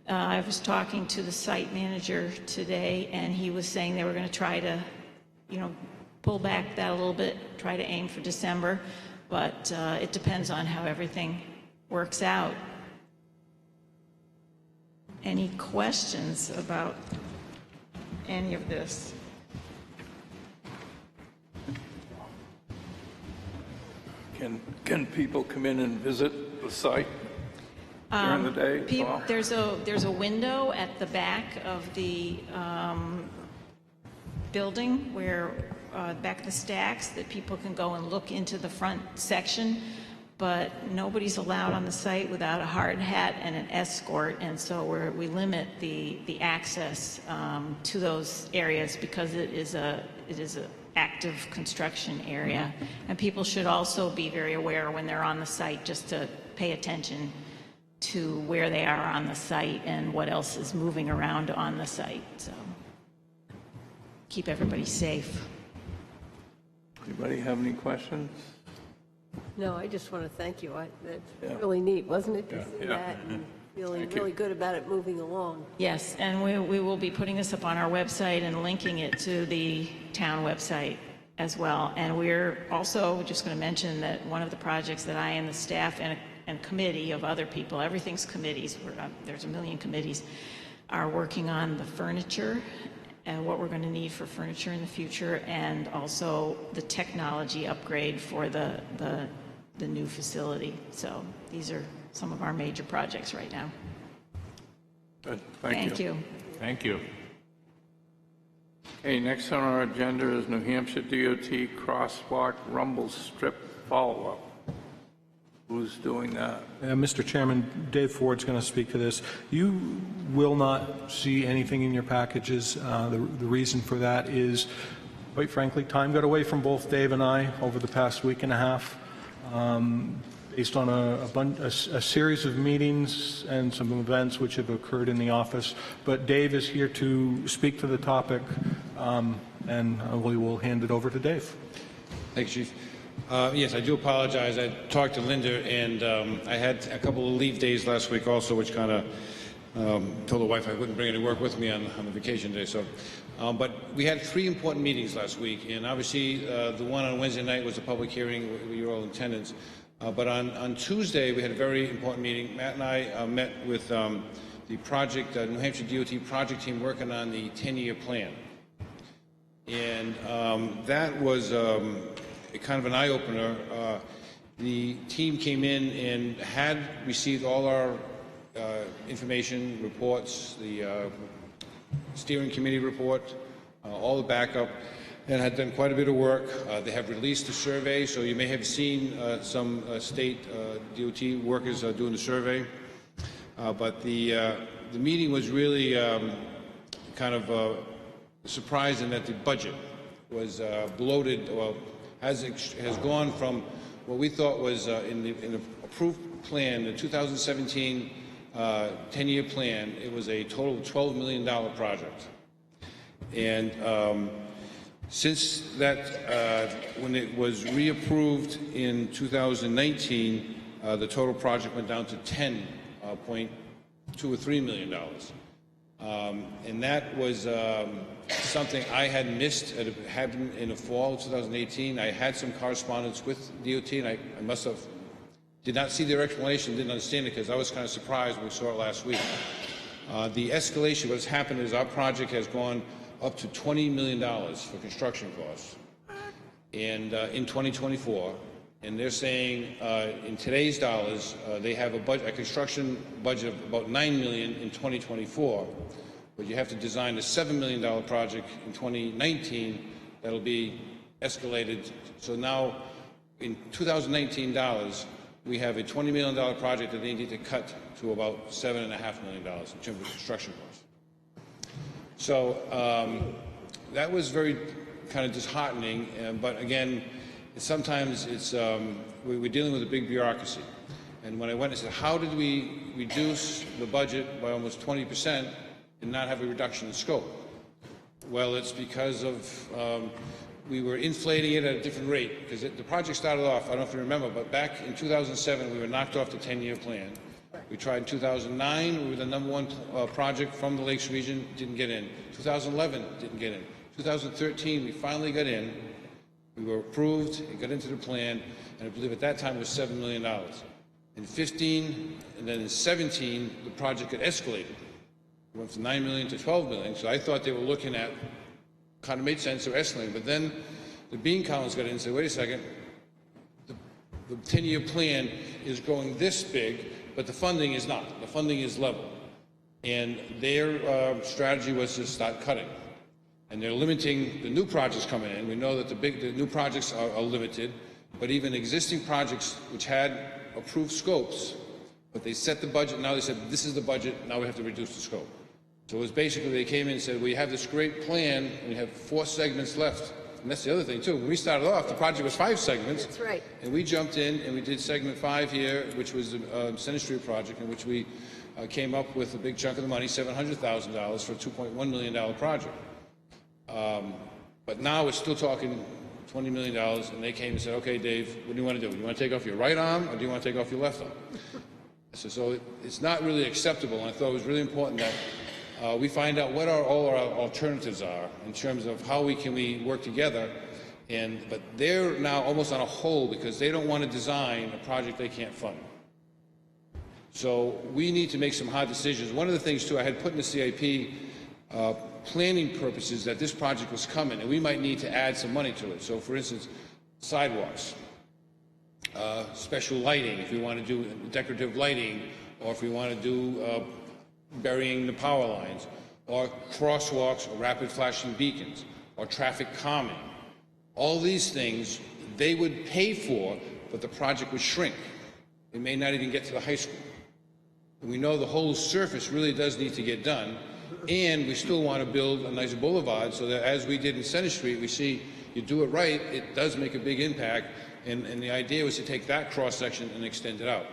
I was talking to the site manager today, and he was saying they were going to try to, pull back that a little bit, try to aim for December, but it depends on how everything works out. Any questions about any of this? Can people come in and visit the site during the day as well? There's a window at the back of the building where back of the stacks that people can go and look into the front section, but nobody's allowed on the site without a hard hat and an escort, and so we limit the access to those areas because it is a active construction area, and people should also be very aware when they're on the site just to pay attention to where they are on the site and what else is moving around on the site. So keep everybody safe. Anybody have any questions? No, I just want to thank you. That's really neat, wasn't it, to see that and feeling really good about it moving along. Yes, and we will be putting this up on our website and linking it to the town website as well. And we're also just going to mention that one of the projects that I and the staff and a committee of other people, everything's committees, there's a million committees, are working on the furniture and what we're going to need for furniture in the future, and also the technology upgrade for the new facility. So these are some of our major projects right now. Good. Thank you. Thank you. Okay, next on our agenda is New Hampshire DOT crosswalk rumble strip follow-up. Who's doing that? Mr. Chairman, Dave Ford's going to speak to this. You will not see anything in your packages. The reason for that is, quite frankly, time got away from both Dave and I over the past week and a half, based on a series of meetings and some events which have occurred in the office. But Dave is here to speak to the topic, and we will hand it over to Dave. Thanks, Chief. Yes, I do apologize. I talked to Linda, and I had a couple of leave days last week also, which kind of told the wife I wouldn't bring any work with me on the vacation day. So, but we had 3 important meetings last week, and obviously the one on Wednesday night was a public hearing where you were all in attendance. But on Tuesday, we had a very important meeting. Matt and I met with the project, New Hampshire DOT project team working on the 10-year plan. And that was kind of an eye-opener. The team came in and had received all our information, reports, the steering committee report, all the backup, and had done quite a bit of work. They have released a survey, so you may have seen some state DOT workers doing the survey. But the meeting was really kind of surprising that the budget was bloated, or has gone from what we thought was in the approved plan, the 2017 10-year plan. It was a total of $12 million project. And since that, when it was reapproved in 2019, the total project went down to $10.2 or $3 million. And that was something I had missed. It happened in the fall of 2018. I had some correspondence with DOT, and I must have did not see their explanation, didn't understand it, because I was kind of surprised when we saw it last week. The escalation, what's happened is our project has gone up to $20 million for construction costs and in 2024. And they're saying in today's dollars, they have a construction budget of about $9 million in 2024, but you have to design a $7 million project in 2019 that'll be escalated. So now in 2019 dollars, we have a $20 million project that they need to cut to about $7.5 million in terms of construction costs. So that was very kind of disheartening, but again, sometimes it's, we're dealing with a big bureaucracy. And when I went and said, how did we reduce the budget by almost 20% and not have a reduction in scope? Well, it's because of, we were inflating it at a different rate, because the project started off, I don't know if you remember, but back in 2007, we were knocked off the 10-year plan. We tried in 2009, we were the #1 project from the Lakes region, didn't get in. 2011, didn't get in. 2013, we finally got in. We were approved, it got into the plan, and I believe at that time it was $7 million. In 15, and then in 17, the project got escalated. It went from $9 million to $12 million, so I thought they were looking at, kind of made sense, they're escalating. But then the bean counters got in and said, wait a second, the 10-year plan is growing this big, but the funding is not. The funding is level. And their strategy was to start cutting. And they're limiting the new projects coming in. We know that the new projects are limited, but even existing projects which had approved scopes, but they set the budget, now they said, this is the budget, now we have to reduce the scope. So it was basically, they came in and said, we have this great plan, and we have 4 segments left. And that's the other thing, too. When we started off, the project was 5 segments. That's right. And we jumped in, and we did segment 5 here, which was the Center Street project, in which we came up with a big chunk of the money, $700,000 for a $2.1 million project. But now we're still talking $20 million, and they came and said, okay, Dave, what do you want to do? Do you want to take off your right arm, or do you want to take off your left arm? So it's not really acceptable, and I thought it was really important that we find out what all our alternatives are in terms of how can we work together. But they're now almost on a hold because they don't want to design a project they can't fund. So we need to make some hard decisions. One of the things, too, I had put in the CIP planning purposes that this project was coming, and we might need to add some money to it. So, for instance, sidewalks, special lighting, if we want to do decorative lighting, or if we want to do burying the power lines, or crosswalks, or rapid flashing beacons, or traffic calming. All these things they would pay for, but the project would shrink. It may not even get to the high school. And we know the whole surface really does need to get done, and we still want to build a nice boulevard so that, as we did in Center Street, we see you do it right, it does make a big impact, and the idea was to take that cross-section and extend it out.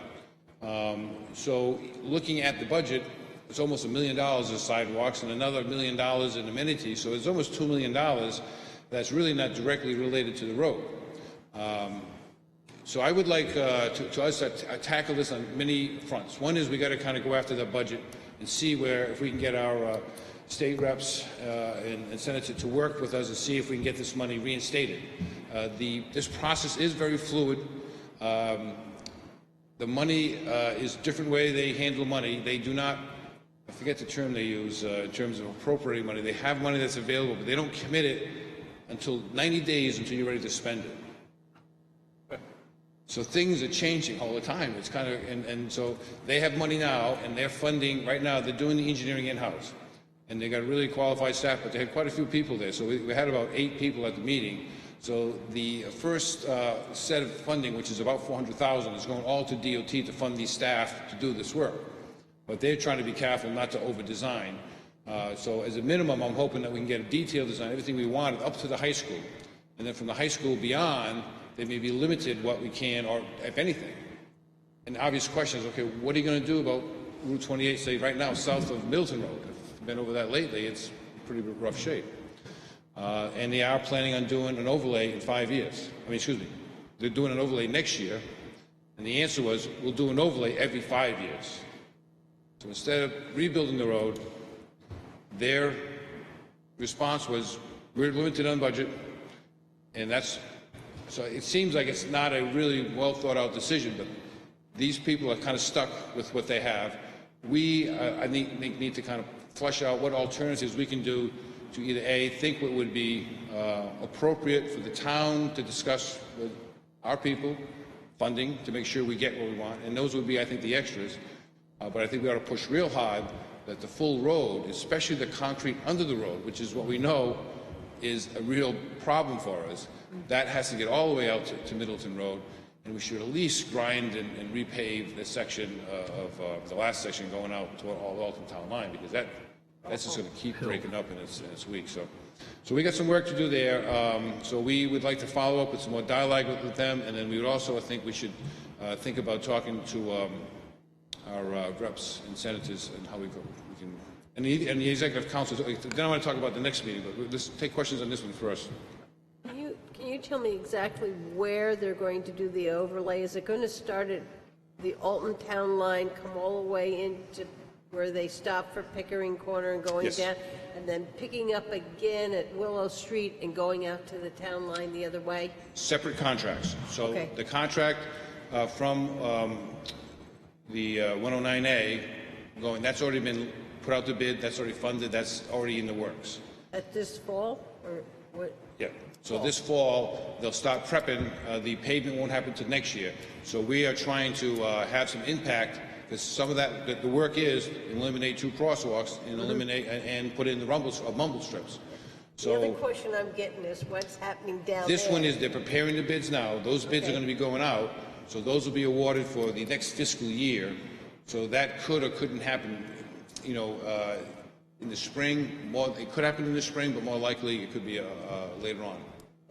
So looking at the budget, it's almost $1 million in sidewalks and another $1 million in amenities, so it's almost $2 million that's really not directly related to the road. So I would like to us to tackle this on many fronts. One is we got to kind of go after the budget and see where, if we can get our state reps and senators to work with us and see if we can get this money reinstated. This process is very fluid. The money is a different way they handle money. They do not, I forget the term they use in terms of appropriating money. They have money that's available, but they don't commit it until 90 days until you're ready to spend it. So things are changing all the time. It's kind of, and so they have money now, and they're funding, right now, they're doing the engineering in-house. And they got really qualified staff, but they had quite a few people there. So we had about 8 people at the meeting. So the first set of funding, which is about $400,000, is going all to DOT to fund these staff to do this work. But they're trying to be careful not to over-design. So as a minimum, I'm hoping that we can get a detailed design, everything we want, up to the high school. And then from the high school beyond, they may be limited what we can, or if anything. And the obvious question is, okay, what are you going to do about Route 28, say right now, south of Milton Road? If you've been over that lately, it's in pretty rough shape. And they are planning on doing an overlay in 5 years. I mean, excuse me, they're doing an overlay next year. And the answer was, we'll do an overlay every 5 years. So instead of rebuilding the road, their response was, we're limited on budget, and that's, so it seems like it's not a really well thought out decision, but these people are kind of stuck with what they have, I think need to kind of flesh out what alternatives we can do to either A, think what would be appropriate for the town to discuss with our people, funding to make sure we get what we want, and those would be, I think, the extras. But I think we ought to push real hard that the full road, especially the concrete under the road, which is what we know is a real problem for us, that has to get all the way out to Middleton Road, and we should at least grind and repave the section of the last section going out to Alton Town Line, because that's just going to keep breaking up in its week. So we got some work to do there. So we would like to follow up with some more dialogue with them, and then we would also, I think, we should think about talking to our reps and senators and how we can, and the executive council. Then I want to talk about the next meeting, but let's take questions on this one first. Can you tell me exactly where they're going to do the overlay? Is it going to start at the Alton Town Line, come all the way into where they stop for Pickering Corner and going down, and then picking up again at Willow Street and going out to the town line the other way? Separate contracts. So the contract from the 109A going, that's already been put out to bid, that's already funded, that's already in the works. At this fall, or what? Yeah. So this fall, they'll start prepping. The pavement won't happen until next year. So we are trying to have some impact, because some of that, the work is eliminate 2 crosswalks and eliminate and put in the mumble strips. So the other question I'm getting is what's happening down this there? one is they're preparing the bids now. Those bids are going to be going out. So those will be awarded for the next fiscal year. So that could or couldn't happen, you know, in the spring. It could happen in the spring, but more likely it could be later on.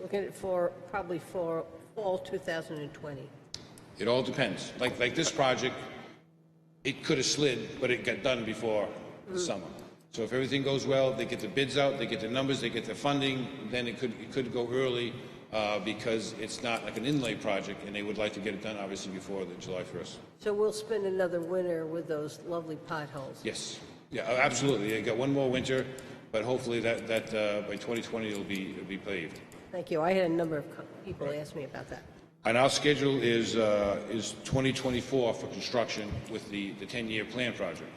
Looking at probably for fall 2020. It all depends. Like this project, it could have slid, but it got done before the summer. So if everything goes well, they get the bids out, they get the numbers, they get the funding, then it could go early because it's not like an inlay project, and they would like to get it done obviously before the July 1st. So we'll spend another winter with those lovely potholes. Yes. Yeah, absolutely. You got one more winter, but hopefully that by 2020 it'll be paved. Thank you. I had a number of people ask me about that. And our schedule is 2024 for construction with the 10-year plan project.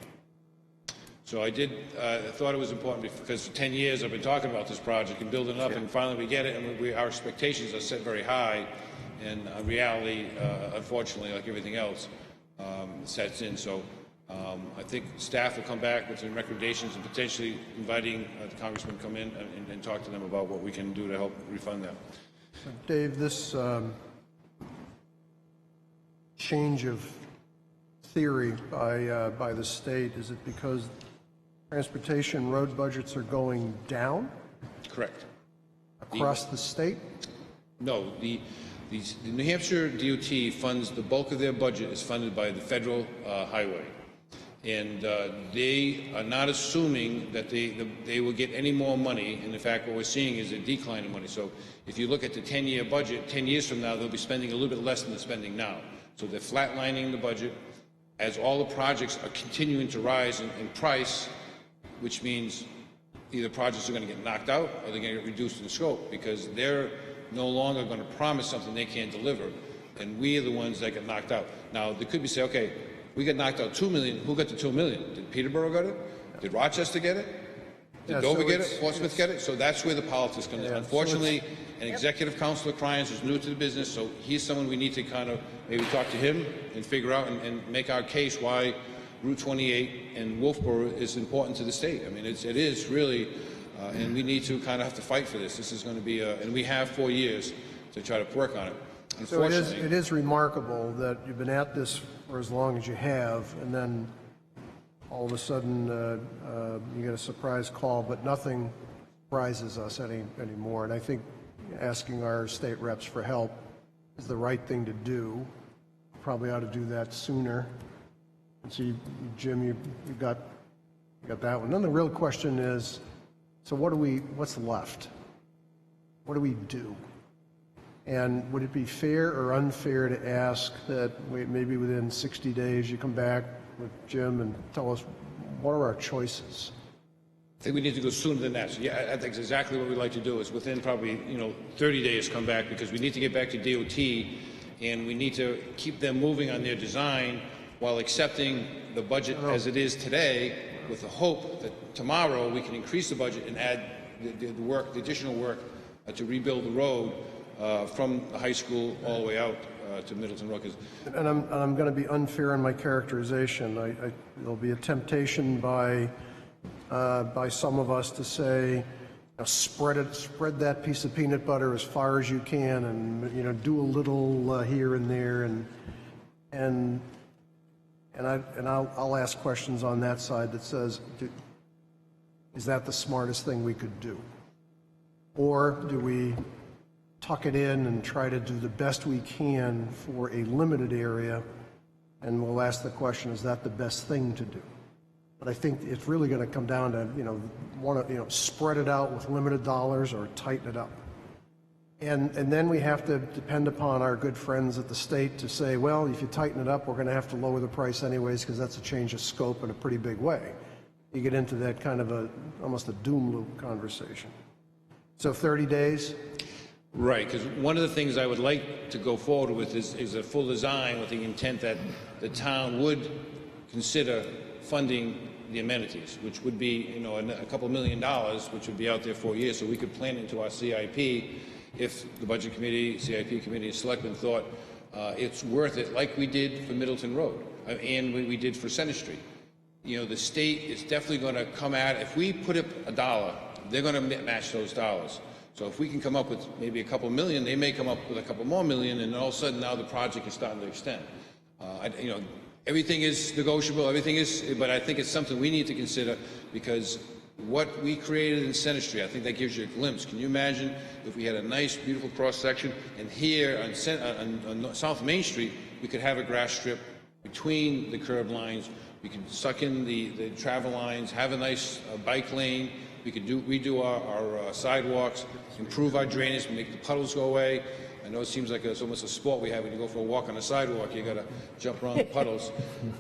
So I thought it was important because for 10 years I've been talking about this project and building it up, and finally we get it, and our expectations are set very high, and reality, unfortunately, like everything else, sets in. So I think staff will come back with some recommendations and potentially inviting the congressman to come in and talk to them about what we can do to help refund them. So Dave, this change of theory by the state, is it because transportation road budgets are going down? Correct. Across the state? No, the New Hampshire DOT funds, the bulk of their budget is funded by the federal highway. And they are not assuming that they will get any more money. And in fact, what we're seeing is a decline in money. So if you look at the 10-year budget, 10 years from now, they'll be spending a little bit less than they're spending now. So they're flatlining the budget as all the projects are continuing to rise in price, which means either projects are going to get knocked out or they're going to get reduced in scope, because they're no longer going to promise something they can't deliver. And we are the ones that get knocked out. Now, they could be say, okay, we got knocked out $2 million. Who got the $2 million? Did Peterborough get it? Did Rochester get it? Did Dover get it? Portsmouth get it? So that's where the politics comes in. Unfortunately, an executive councilor, Cryans, is new to the business, so he's someone we need to kind of maybe talk to him and figure out and make our case why Route 28 and Wolfeboro is important to the state. I mean, it is really, and we need to kind of have to fight for this. This is going to be, and we have 4 years to try to work on it. So it is remarkable that you've been at this for as long as you have, and then all of a sudden you get a surprise call, but nothing surprises us anymore. And I think asking our state reps for help is the right thing to do. Probably ought to do that sooner. And so, Jim, you got that one. Then the real question is, so what's left? What do we do? And would it be fair or unfair to ask that maybe within 60 days you come back with Jim and tell us what are our choices? I think we need to go sooner than that. So yeah, I think exactly what we'd like to do is within probably 30 days come back, because we need to get back to DOT and we need to keep them moving on their design. while accepting the budget as it is today, with the hope that tomorrow we can increase the budget and add the additional work to rebuild the road from the high school all the way out to Middleton Road. And I'm going to be unfair in my characterization. There'll be a temptation by some of us to say, spread that piece of peanut butter as far as you can, and do a little here and there, and I'll ask questions on that side that says, is that the smartest thing we could do, or do we tuck it in and try to do the best we can for a limited area, and we'll ask the question, is that the best thing to do? But I think it's really going to come down to, spread it out with limited dollars or tighten it up. And then we have to depend upon our good friends at the state to say, well, if you tighten it up, we're going to have to lower the price anyways, because that's a change of scope in a pretty big way. You get into that kind of almost a doom loop conversation. So 30 days? Right, because one of the things I would like to go forward with is a full design with the intent that the town would consider funding the amenities, which would be, a couple $1 million, which would be out there for a year, so we could plan into our CIP if the Budget Committee, CIP Committee, and Selectmen thought it's worth it, like we did for Middleton Road, and we did for Center Street. The state is definitely going to come at it. If we put up $1, they're going to match those dollars. So if we can come up with maybe a couple million, they may come up with a couple more million, and all of a sudden now the project is starting to extend. Everything is negotiable, but I think it's something we need to consider, because what we created in Center Street, I think that gives you a glimpse. Can you imagine if we had a nice, beautiful cross-section, and here on South Main Street, we could have a grass strip between the curb lines, we could suck in the travel lines, have a nice bike lane, we could redo our sidewalks, improve our drainage, make the puddles go away. I know it seems like it's almost a sport we have when you go for a walk on a sidewalk. You got to jump around the puddles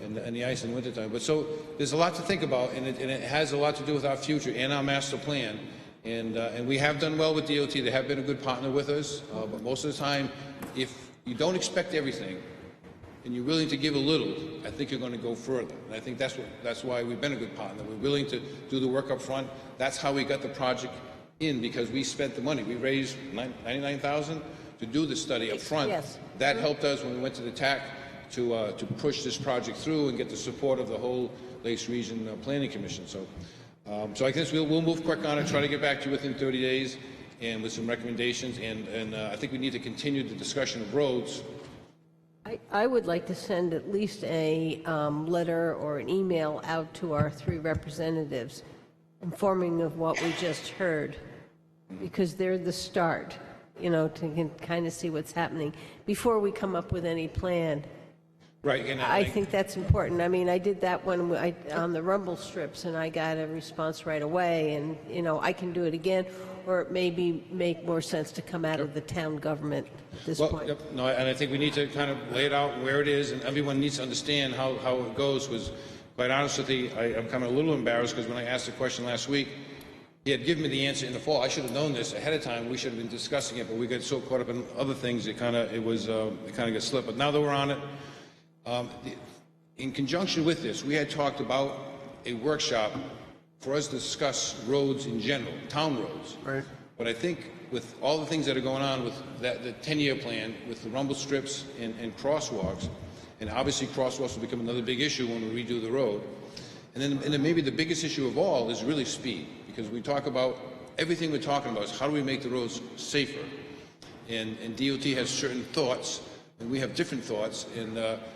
and the ice in the wintertime. But so there's a lot to think about, and it has a lot to do with our future and our master plan. And we have done well with DOT. They have been a good partner with us. But most of the time, if you don't expect everything and you're willing to give a little, I think you're going to go further. And I think that's why we've been a good partner. We're willing to do the work up front. That's how we got the project in, because we spent the money. We raised $99,000 to do the study up front. Yes. That helped us when we went to the TAC to push this project through and get the support of the whole Lakes Region Planning Commission. So I guess we'll move quick on it, try to get back to you within 30 days and with some recommendations. And I think we need to continue the discussion of roads. I would like to send at least a letter or an email out to our 3 representatives informing of what we just heard, because they're the start, to kind of see what's happening before we come up with any plan. Right. And I think that's important. I mean, I did that one on the rumble strips, and I got a response right away, and, I can do it again, or it may make more sense to come out of the town government at this point. Yep. No, and I think we need to kind of lay it out where it is, and everyone needs to understand how it goes. Was quite honest with you, I'm kind of a little embarrassed, because when I asked the question last week, he had given me the answer in the fall. I should have known this ahead of time. We should have been discussing it, but we got so caught up in other things, it kind of got slipped. But now that we're on it, in conjunction with this, we had talked about a workshop for us to discuss roads in general, town roads. Right. But I think with all the things that are going on with the 10-year plan, with the rumble strips and crosswalks, and obviously crosswalks will become another big issue when we redo the road. And then maybe the biggest issue of all is really speed, because we talk about, everything we're talking about is how do we make the roads safer? And DOT has certain thoughts, and we have different thoughts,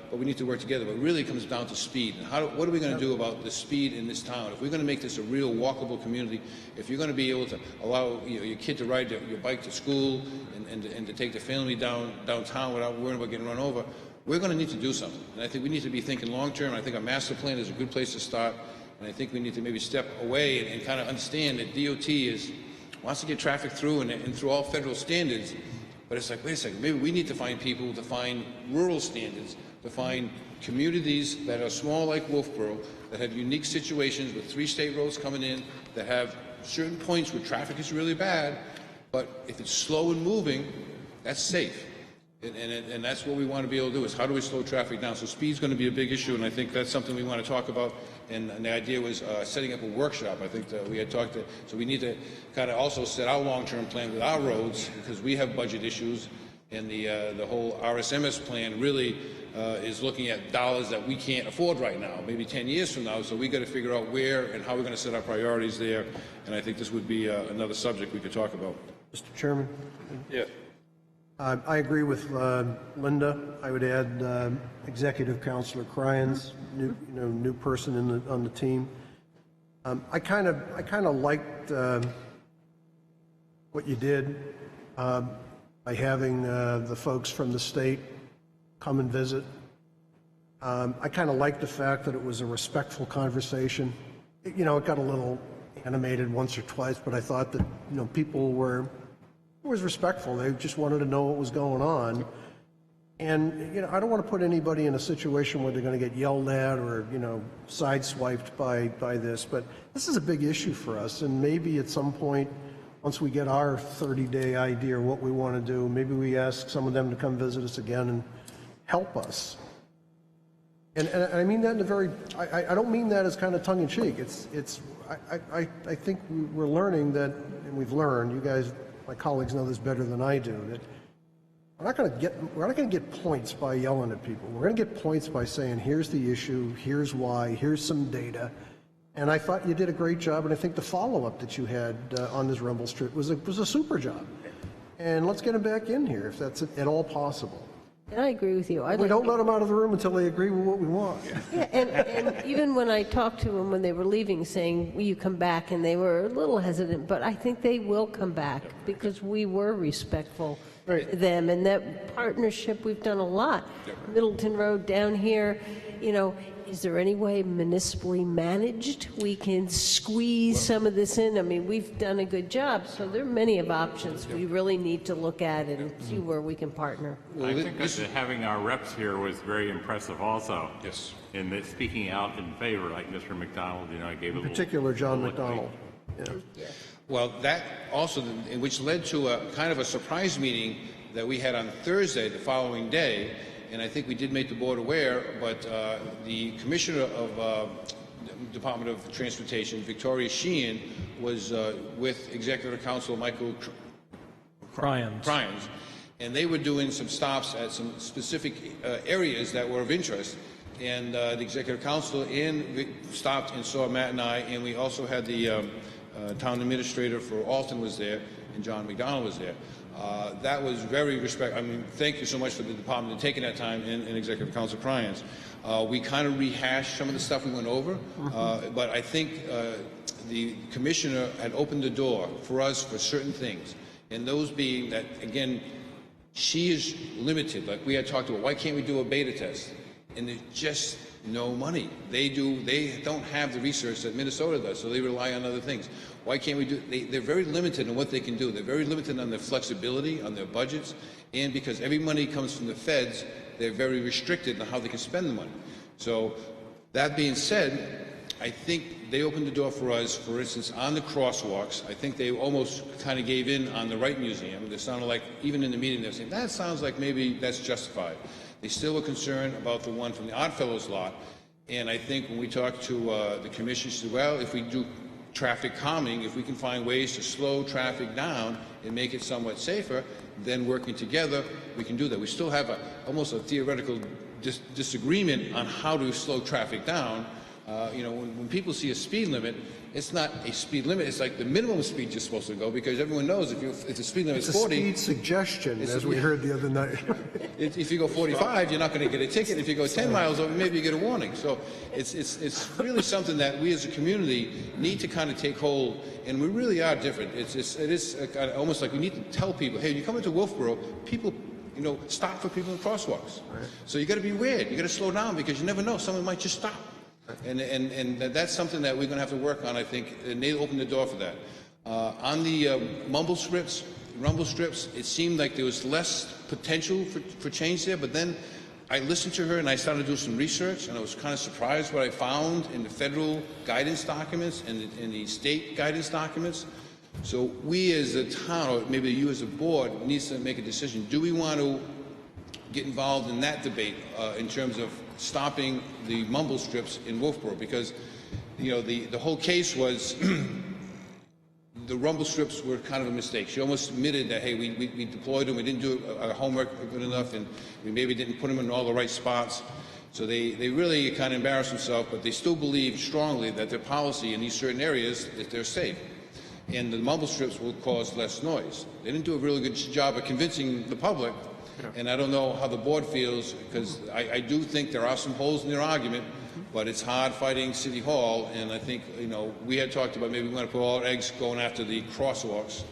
but we need to work together. But it really comes down to speed. And what are we going to do about the speed in this town? If we're going to make this a real walkable community, if you're going to be able to allow your kid to ride your bike to school and to take the family downtown without worrying about getting run over, we're going to need to do something. And I think we need to be thinking long-term. I think a master plan is a good place to start. And I think we need to maybe step away and kind of understand that DOT wants to get traffic through and through all federal standards. But it's like, wait a second, maybe we need to find people to find rural standards, to find communities that are small like Wolfeboro, that have unique situations with 3 state roads coming in, that have certain points where traffic is really bad, but if it's slow and moving, that's safe. And that's what we want to be able to do, is how do we slow traffic down? So speed's going to be a big issue, and I think that's something we want to talk about. And the idea was setting up a workshop. I think that we had talked to, so we need to kind of also set our long-term plan with our roads, because we have budget issues, and the whole RSMS plan really is looking at dollars that we can't afford right now, maybe 10 years from now. So we got to figure out where and how we're going to set our priorities there. And I think this would be another subject we could talk about. Mr. Chairman? Yeah. I agree with Linda. I would add Executive Counselor Cryans, new person on the team. I kind of liked what you did by having the folks from the state come and visit. I kind of liked the fact that it was a respectful conversation. It got a little animated once or twice, but I thought that people were. It was respectful. They just wanted to know what was going on. And, I don't want to put anybody in a situation where they're going to get yelled at or, sideswiped by this, but this is a big issue for us. And maybe at some point, once we get our 30-day idea of what we want to do, maybe we ask some of them to come visit us again and help us. And I mean that in a very, I don't mean that as kind of tongue-in-cheek. I think we're learning that, and we've learned, you guys, my colleagues know this better than I do, that we're not going to get points by yelling at people. We're going to get points by saying, here's the issue, here's why, here's some data. And I thought you did a great job, and I think the follow-up that you had on this Rumble Strip was a super job. And let's get them back in here if that's at all possible. And I agree with you. We don't let them out of the room until they agree with what we want. Yeah, and even when I talked to them when they were leaving, saying, will you come back? And they were a little hesitant, but I think they will come back because we were respectful to them. And that partnership, we've done a lot. Middleton Road down here, is there any way municipally managed we can squeeze some of this in? I mean, we've done a good job, so there are many of options we really need to look at and see where we can partner. I think that having our reps here was very impressive also. Yes. In the speaking out in favor, like Mr. McDonald, I gave a In particular, John McDonald. Yeah. Well, that also, which led to a kind of a surprise meeting that we had on Thursday, the following day, and I think we did make the board aware, but the Commissioner of Department of Transportation, Victoria Sheehan, was with Executive Council Michael Cryans, and they were doing some stops at some specific areas that were of interest. And the Executive Council stopped and saw Matt and I, and we also had the Town Administrator for Alton was there, and John McDonald was there. That was very respectful. I mean, thank you so much for the department taking that time in Executive Council Cryans. We kind of rehashed some of the stuff we went over, but I think the commissioner had opened the door for us for certain things, and those being that, again, she is limited. Like we had talked about, why can't we do a beta test? And there's just no money. They don't have the research that Minnesota does, so they rely on other things. Why can't we do? They're very limited in what they can do. They're very limited on their flexibility, on their budgets, and because every money comes from the feds, they're very restricted on how they can spend the money. So that being said, I think they opened the door for us, for instance, on the crosswalks. I think they almost kind of gave in on the Wright Museum. They sounded like, even in the meeting, they were saying, that sounds like maybe that's justified. They still were concerned about the one from the Oddfellows lot. And I think when we talked to the commission, she said, well, if we do traffic calming, if we can find ways to slow traffic down and make it somewhat safer, then working together, we can do that. We still have almost a theoretical disagreement on how to slow traffic down. When people see a speed limit, it's not a speed limit. It's like the minimum speed you're supposed to go, because everyone knows if the speed limit is 40... It's a speed suggestion, as we heard the other night. If you go 45, you're not going to get a ticket. If you go 10 miles over, maybe you get a warning. So it's really something that we as a community need to kind of take hold, and we really are different. It is almost like we need to tell people, hey, when you come into Wolfeboro, people... stop for people in crosswalks. Right. So you got to be aware. You got to slow down, because you never know. Someone might just stop. And that's something that we're going to have to work on, I think, and they opened the door for that. On the rumble strips, it seemed like there was less potential for change there, but then I listened to her and I started to do some research, and I was kind of surprised what I found in the federal guidance documents and in the state guidance documents. So we as a town, or maybe you as a board, needs to make a decision. Do we want to get involved in that debate in terms of stopping the mumble strips in Wolfeboro, because, you know, the whole case was the rumble strips were kind of a mistake. She almost admitted that, hey, we deployed them, we didn't do our homework good enough, and we maybe didn't put them in all the right spots. So they really kind of embarrassed themselves, but they still believe strongly that their policy in these certain areas, that they're safe. And the mumble strips will cause less noise. They didn't do a really good job of convincing the public, and I don't know how the board feels, because I do think there are some holes in their argument, but it's hard fighting City Hall, and I think, you know, we had talked about maybe we want to put all our eggs going after the crosswalks.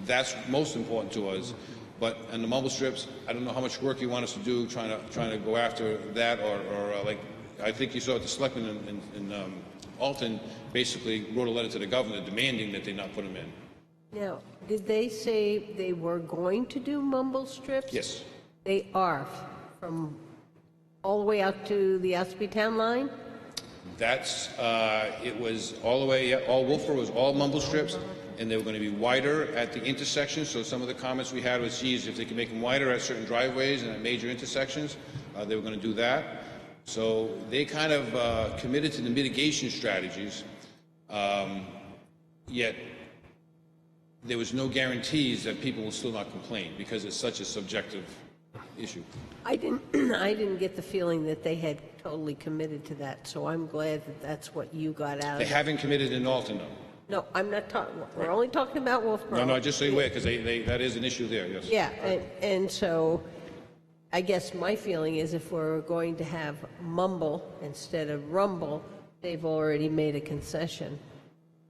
That's most important to us. But on the mumble strips, I don't know how much work you want us to do trying to go after that, or like I think you saw at the Selectmen in Alton basically wrote a letter to the governor demanding that they not put them in. Now, did they say they were going to do mumble strips? Yes. They are, from all the way out to the Ospey Town line? That's, it was all the way, all Wolfeboro was all mumble strips, and they were going to be wider at the intersections. So some of the comments we had was, geez, if they could make them wider at certain driveways and at major intersections, they were going to do that. So they kind of committed to the mitigation strategies, yet there was no guarantees that people will still not complain, because it's such a subjective issue. I didn't get the feeling that they had totally committed to that, so I'm glad that that's what you got out of They it. haven't committed in Alton, though. No, I'm not talking, we're only talking about Wolfeboro. No, just so you're aware, because that is an issue there, yes. Yeah, and so I guess my feeling is if we're going to have mumble instead of rumble, they've already made a concession.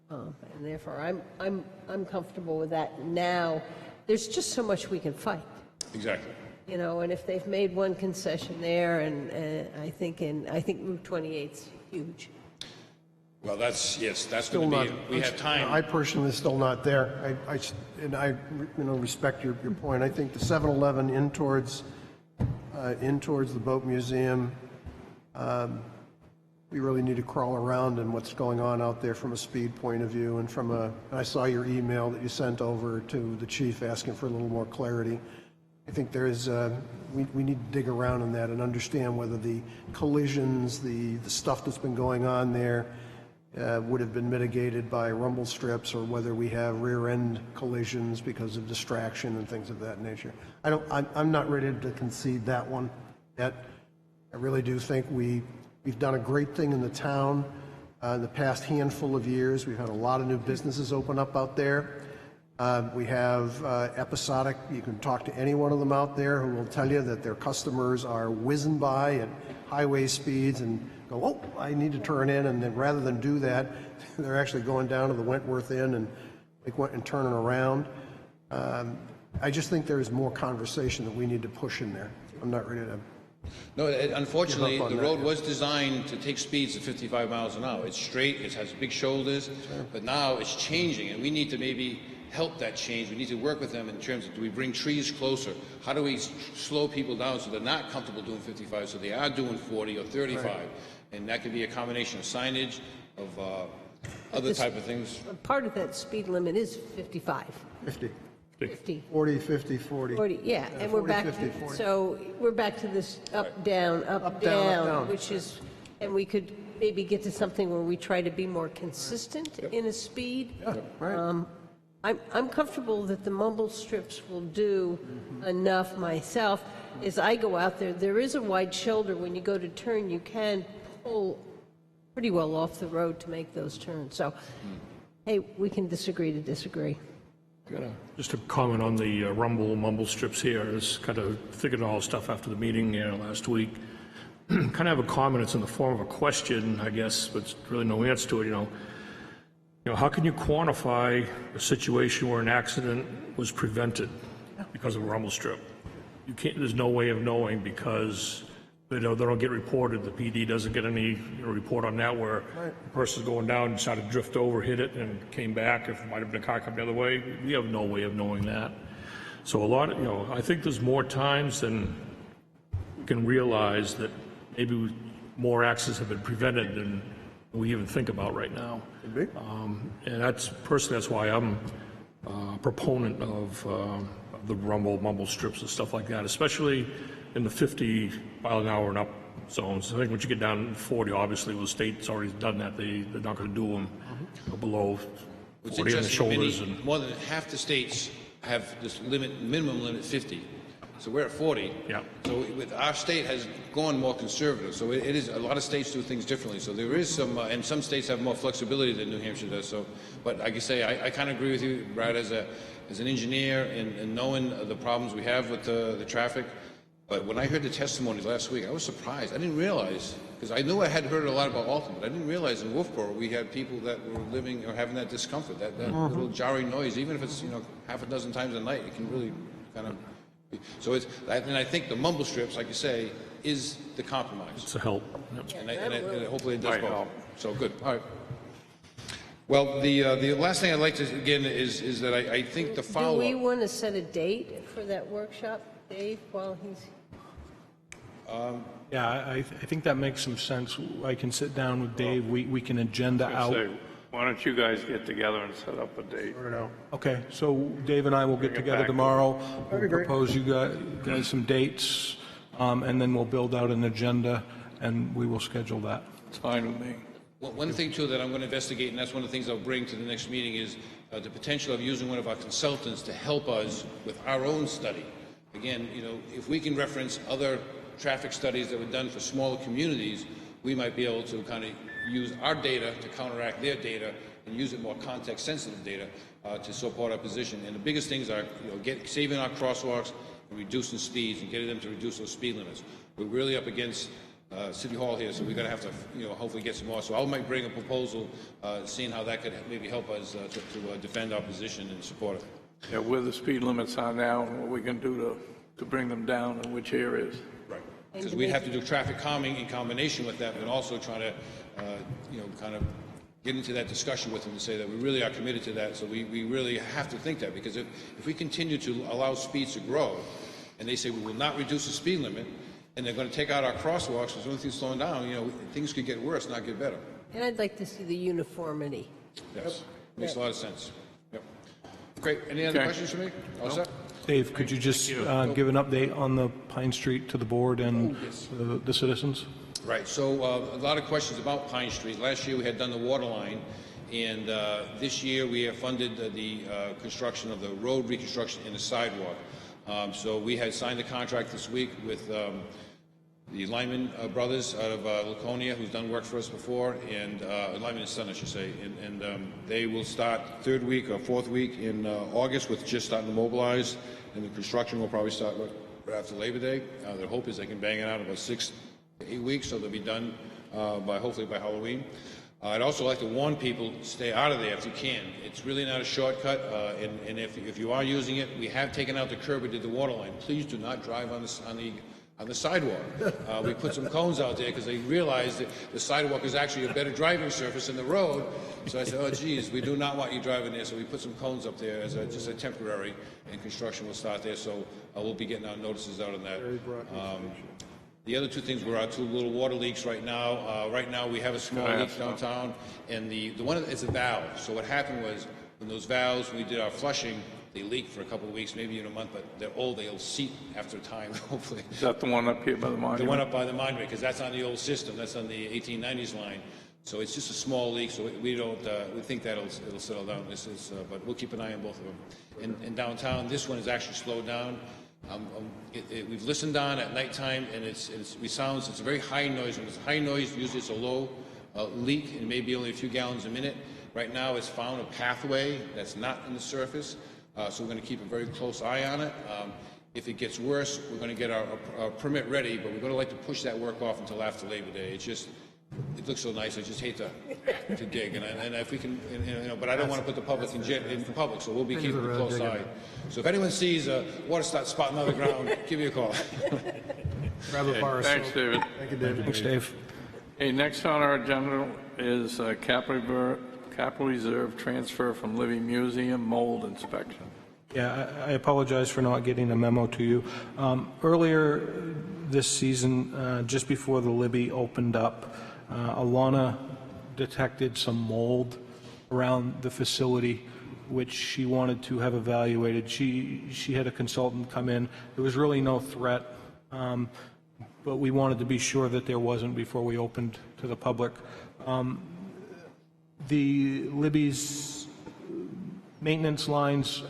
And therefore, I'm comfortable with that now. There's just so much we can fight. Exactly. You know, and if they've made one concession there, and I think Route 28's huge. Well, that's Still going to not, be, we have time. I personally still not there. I respect your point. I think the 7-Eleven in towards the boat museum, we really need to crawl around in what's going on out there from a speed point of view, and I saw your email that you sent over to the chief asking for a little more clarity. I think there is, we need to dig around in that and understand whether the collisions, the stuff that's been going on there would have been mitigated by rumble strips, or whether we have rear-end collisions because of distraction and things of that nature. I'm not ready to concede that one yet. I really do think we've done a great thing in the town in the past handful of years. We've had a lot of new businesses open up out there. We have episodic, you can talk to any one of them out there who will tell you that their customers are whizzing by at highway speeds and go, oh, I need to turn in, and then rather than do that, they're actually going down to the Wentworth Inn and turning around. I just think there is more conversation that we need to push in there. I'm not ready to... No, unfortunately, the road was designed to take speeds of 55 miles an hour. It's straight, it has big shoulders, but now it's changing, and we need to maybe help that change. We need to work with them in terms of, do we bring trees closer? How do we slow people down so they're not comfortable doing 55, so they are doing 40 or 35? Right. And that could be a combination of signage, of other type of things. Part of that speed limit is 55. 50. 50. 40, 50, 40. 40, yeah, and we're 40, back, 50, 40. So we're back to this up, down, down. which is, and we could maybe get to something where we try to be more consistent in a speed. Yeah, right. I'm comfortable that the mumble strips will do enough myself. As I go out there, there is a wide shoulder. When you go to turn, you can pull pretty well off the road to make those turns. So, hey, we can disagree to disagree. Just to comment on the mumble strips here, I just kind of figured all stuff after the meeting last week. Kind of have a comment, it's in the form of a question, I guess, but really no answer to it, you know, how can you quantify a situation where an accident was prevented because of a rumble strip? You can't, there's no way of knowing, because they don't get reported. The PD doesn't get any report on that, where the person's going down and decided to drift over, hit it, and came back. If it might have been a car coming the other way, we have no way of knowing that. So a lot of, I think there's more times than we can realize that maybe more accidents have been prevented than we even think about right now. And that's why I'm a proponent of the mumble strips and stuff like that, especially in the 50 mile an hour and up zones. I think once you get down to 40, obviously, well, the state's already done that. They're not going to do them below What's 40 on the interesting, shoulders. Vinny, And more than half the states have this limit, minimum limit 50. So we're at 40. Yeah. So with our state has gone more conservative. So it is, a lot of states do things differently. So there is some, and some states have more flexibility than New Hampshire does. So, but like you say, I kind of agree with you, Brad, as an engineer and knowing the problems we have with the traffic. But when I heard the testimony last week, I was surprised. I didn't realize, because I knew I had heard a lot about Alton, but I didn't realize in Wolfeboro we had people that were living or having that discomfort, that little jarring noise, even if it's, you know, half a dozen times a night, it can really kind of be. So it's, and I think the mumble strips, like you say, is the compromise. it's a help. Yep. And hopefully it does Right, both. help. So good. All right. Well, the last thing I'd like to, again, is that I think the Do we follow-up. want to set a date for that workshop, Dave, while he's... Yeah, I think that makes some sense. I can sit down with Dave, we can agenda out. Say, why don't you guys get together and set up a date? Okay, so Dave and I will get Bring it together back. tomorrow. We'll propose you guys some dates, and then we'll build out an agenda, and we will schedule that. It's fine with me. One thing, too, that I'm going to investigate, and that's one of the things I'll bring to the next meeting, is the potential of using one of our consultants to help us with our own study. Again, you know, if we can reference other traffic studies that were done for smaller communities, we might be able to kind of use our data to counteract their data and use it more context-sensitive data to support our position. And the biggest things are, you know, saving our crosswalks and reducing speeds and getting them to reduce those speed limits. We're really up against City Hall here, so we're going to have to, you know, hopefully get some more. So I might bring a proposal, seeing how that could maybe help us to defend our position and support it. Yeah, where the speed limits are now, and what we can do to bring them down, and which areas. Right. Because we have to do traffic calming in combination with that, but also trying to, you know, kind of get into that discussion with them and say that we really are committed to that. So we really have to think that, because if we continue to allow speeds to grow, and they say we will not reduce the speed limit, and they're going to take out our crosswalks, because when things slowing down, you know, things could get worse, not get better. And I'd like to see the uniformity. Yes. Makes a lot of sense. Yep. Great. Any other questions for me? All set? Dave, could you just give an update on the Pine Street to the board and the citizens? Right. So a lot of questions about Pine Street. Last year we had done the water line, and this year we have funded the construction of the road reconstruction and the sidewalk. So we had signed the contract this week with the Lyman brothers out of Laconia, who's done work for us before, and Lyman and Son, I should say, and they will start third week or fourth week in August, with just starting to mobilize, and the construction will probably start right after Labor Day. Their hope is they can bang it out in about 6 to 8 weeks, so they'll be done hopefully by Halloween. I'd also like to warn people, stay out of there if you can. It's really not a shortcut, and if you are using it, we have taken out the curb and did the water line. Please do not drive on the sidewalk. We put some cones out there because they realized that the sidewalk is actually a better driving surface than the road. So I said, oh geez, we do not want you driving there. So we put some cones up there as just a temporary, and construction will start there. So we'll be getting our notices out on that. The other two things were our two little water leaks right now. Right now we have a small leak downtown, and the one is a valve. So what happened was, when those valves, when we did our flushing, they leaked for a couple of weeks, maybe in a month, but they're old, they'll seep after time, hopefully. Is that the one up here by the monument? The one up by the monument, because that's on the old system, that's on the 1890s line. So it's just a small leak, so we don't, we think it'll settle down. But we'll keep an eye on both of them. And downtown, this one is actually slowed down. We've listened on at nighttime, and it's a very high noise. When it's high noise, usually it's a low leak, and maybe only a few gallons a minute. Right now, it's found a pathway that's not in the surface, so we're going to keep a very close eye on it. If it gets worse, we're going to get our permit ready, but we're going to like to push that work off until after Labor Day. It looks so nice. I just hate to dig, and if we can, you know, but I don't want to put the public in public, so we'll be keeping a close eye. So if anyone sees water start spotting on the ground, give me a call. Grab a bar of Thanks, soap. David. Thank you, David. Thanks, Dave. Hey, next on our agenda is capital reserve transfer from Living Museum mold inspection. Yeah, I apologize for not getting a memo to you. Earlier this season, just before the Libby opened up, Alana detected some mold around the facility, which she wanted to have evaluated. She had a consultant come in. There was really no threat but we wanted to be sure that there wasn't before we opened to the public. The Libby's maintenance lines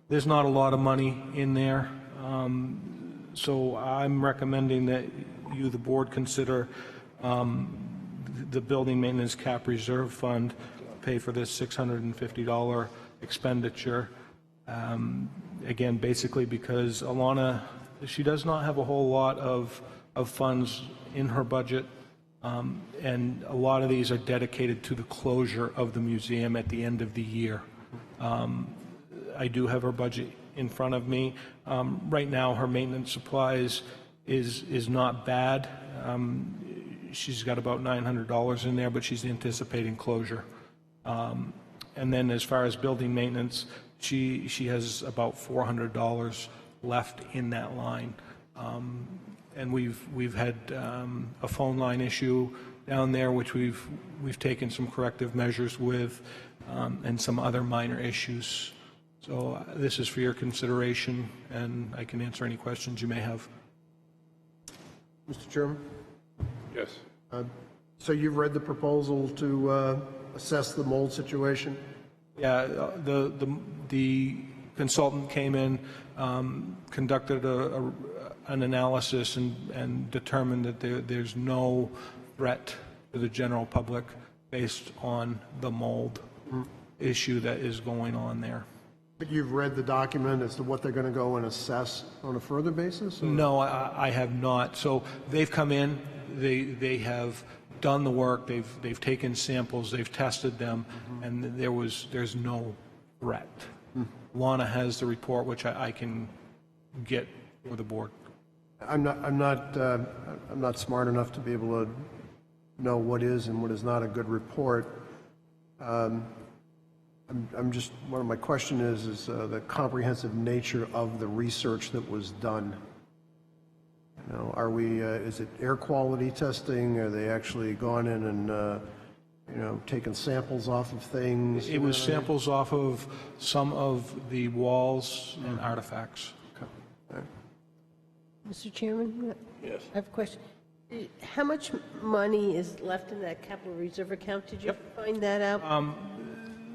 there's not a lot of money in there, so I'm recommending that you, the board, consider the building maintenance cap reserve fund pay for this $650 expenditure. Again, basically because Alana, she does not have a whole lot of funds in her budget, and a lot of these are dedicated to the closure of the museum at the end of the year. I do have her budget in front of me. Right now, her maintenance supplies is not bad. She's got about $900 in there, but she's anticipating closure. And then as far as building maintenance, she has about $400 left in that line. And we've had a phone line issue down there, which we've taken some corrective measures with, and some other minor issues. So this is for your consideration, and I can answer any questions you may have. Mr. Chairman? Yes. So you've read the proposal to assess the mold situation? Yeah, the consultant came in, conducted an analysis and determined that there's no threat to the general public based on the mold issue that is going on there. But you've read the document as to what they're going to go and assess on a further basis? Or? No, I have not. So they've come in, they have done the work, they've taken samples, they've tested them, and there's no threat. Lana has the report, which I can get for the board. I'm not smart enough to be able to know what is and what is not a good report. I'm just, one of my question is the comprehensive nature of the research that was done. You know, are we, is it air quality testing? Are they actually gone in and, you know, taken samples off of things? It was samples off of some of the walls and artifacts. Okay. All right. Mr. Chairman? Yes. I have a question. How much money is left in that capital reserve account? Did you find that out?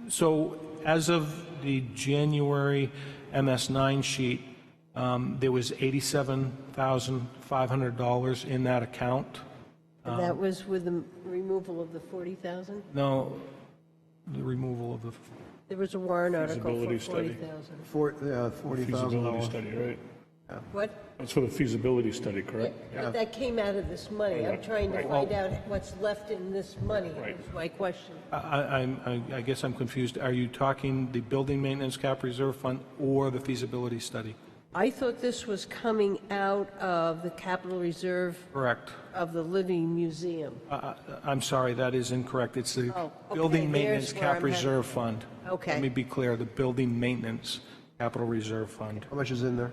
So as of the January MS9 sheet, there was $87,500 in that account. And that was with the removal of the 40,000? No, the removal of the... There was a warrant article for Feasibility study. 40,000. Feasibility $40,000. study, right? What? That's for the feasibility study, correct? But that came out of this money. I'm trying to find out what's left in this money. Right. Is my question. I guess I'm confused. Are you talking the building maintenance cap reserve fund or the feasibility study? I thought this was coming out of the capital reserve Correct. of the Living Museum. I'm sorry, that is incorrect. It's the Oh, okay, building maintenance there's where cap I'm reserve fund. Okay. Let me be clear, the building maintenance capital reserve fund. How much is in there?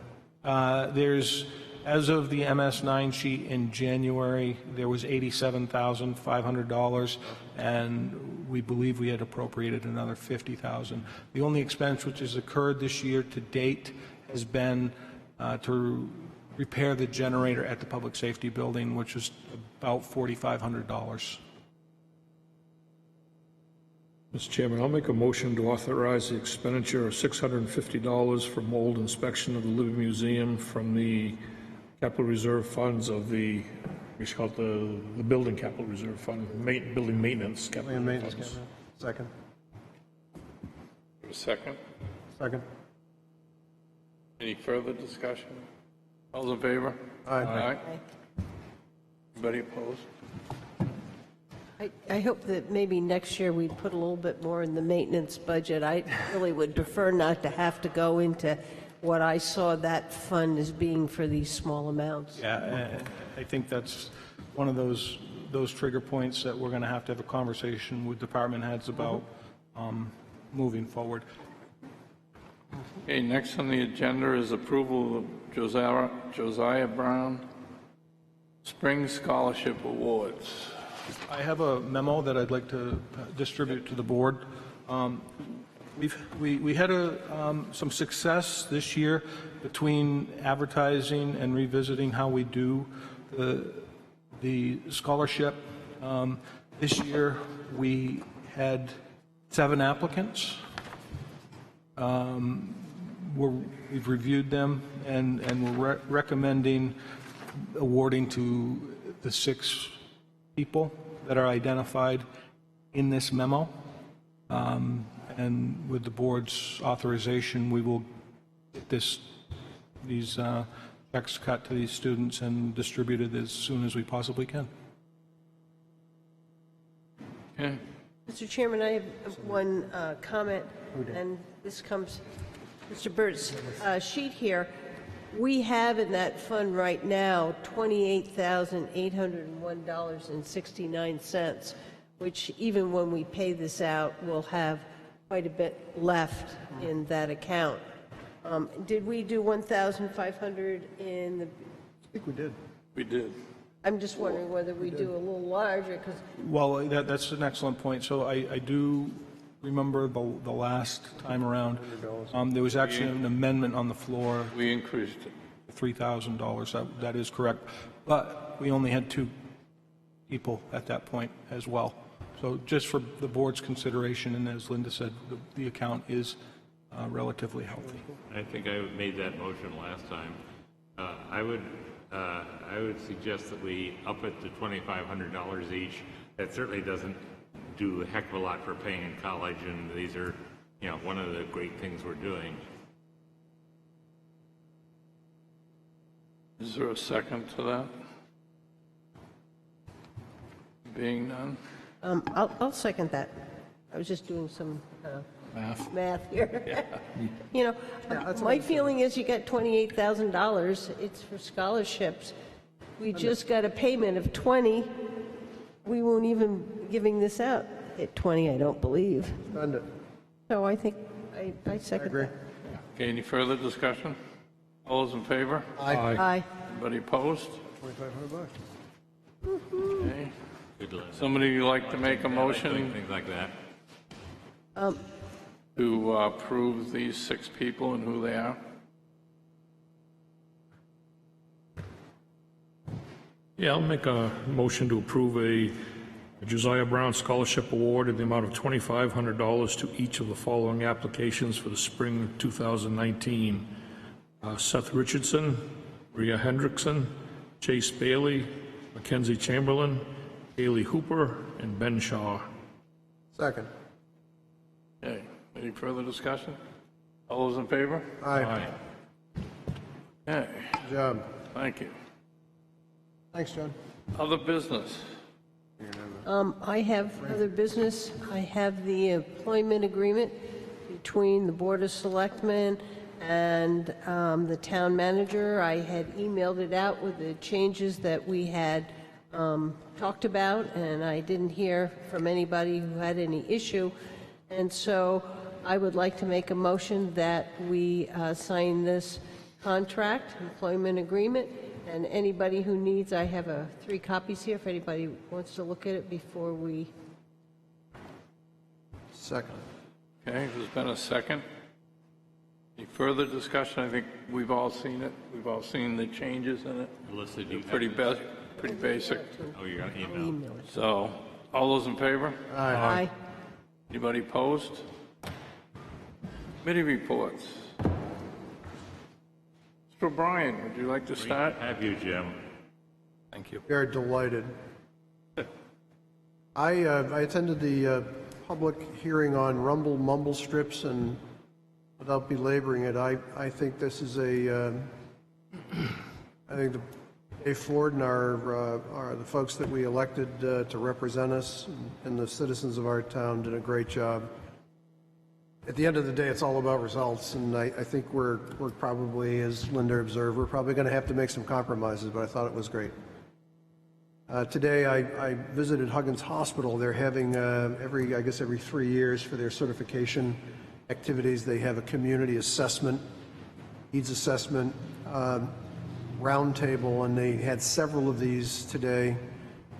There's, as of the MS9 sheet in January, there was $87,500, and we believe we had appropriated another $50,000. The only expense which has occurred this year to date has been to repair the generator at the public safety building, which was about $4,500. Mr. Chairman, I'll make a motion to authorize the expenditure of $650 for mold inspection of the Living Museum from the capital reserve funds of the, we should call it the building capital reserve fund, building maintenance capital Maintenance funds. cabinet. Second. A second. Second. Any further discussion? All in favor? Aye. Anybody opposed? I hope that maybe next year we put a little bit more in the maintenance budget. I really would prefer not to have to go into what I saw that fund as being for these small amounts. Yeah, I think that's one of those trigger points that we're going to have a conversation with department heads about moving forward. Okay, next on the agenda is approval of Josiah Brown Spring Scholarship Awards. I have a memo that I'd like to distribute to the board. We had some success this year between advertising and revisiting how we do the scholarship. This year, we had 7 applicants. We've reviewed them, and we're recommending awarding to the 6 people that are identified in this memo. And with the board's authorization, we will get these checks cut to these students and distributed as soon as we possibly can. Okay. Mr. Chairman, I have one comment, and this comes, Mr. Bird's sheet here. We have in that fund right now $28,801.69, which even when we pay this out, we'll have quite a bit left in that account. Did we do 1,500 in the? I think we did. We did. I'm just wondering whether we do a little larger, because Well, that's an excellent point. So I do remember the last time around, there was actually an amendment on the floor, We increased it. $3,000. That is correct. But we only had 2 people at that point as well. So just for the board's consideration, and as Linda said, the account is relatively healthy. I think I made that motion last time. I would suggest that we up it to $2,500 each. That certainly doesn't do a heck of a lot for paying in college, and these are, one of the great things we're doing. Is there a second to that? Being none? I'll second that. I was just doing some math here. My feeling is you got $28,000. It's for scholarships. We just got a payment of 20. We won't even be giving this out at 20, I don't believe. Spend it. So I think I second agree. that. Okay, any further discussion? All those in favor? Aye. Anybody opposed? $2,500. Okay. Good luck. Somebody like to make a motion Things like that. to approve these 6 people and who they are? Yeah, I'll make a motion to approve a Josiah Brown Scholarship Award in the amount of $2,500 to each of the following applications for the spring 2019. Seth Richardson, Rhea Hendrickson, Chase Bailey, Mackenzie Chamberlain, Haley Hooper, and Ben Shaw. Second. Okay, any further discussion? All those in favor? Aye. Okay, Good job. thank you. Thanks, John. Other business? I have other business. I have the employment agreement between the Board of Selectmen and the town manager. I had emailed it out with the changes that we had talked about, and I didn't hear from anybody who had any issue. And so I would like to make a motion that we sign this contract, employment agreement, and anybody who needs, I have 3 copies here if anybody wants to look at it before we... Second. Okay, there's been a second. Any further discussion? I think we've all seen it. We've all seen the changes in it. Melissa, do you Pretty basic. Oh, you're going to email. So, all those in favor? Aye. Anybody opposed? Committee reports. Mr. O'Brien, would you like to start? Have you, Jim? Thank you. We are delighted. I attended the public hearing on Rumble Mumble strips, and without belaboring it, I think this is I think Dave Ford and the folks that we elected to represent us and the citizens of our town did a great job. At the end of the day, it's all about results, and I think we're probably, as Linda observed, we're probably going to have to make some compromises, but I thought it was great. Today, I visited Huggins Hospital. They're having every 3 years for their certification activities, they have a community assessment, needs assessment roundtable, and they had several of these today.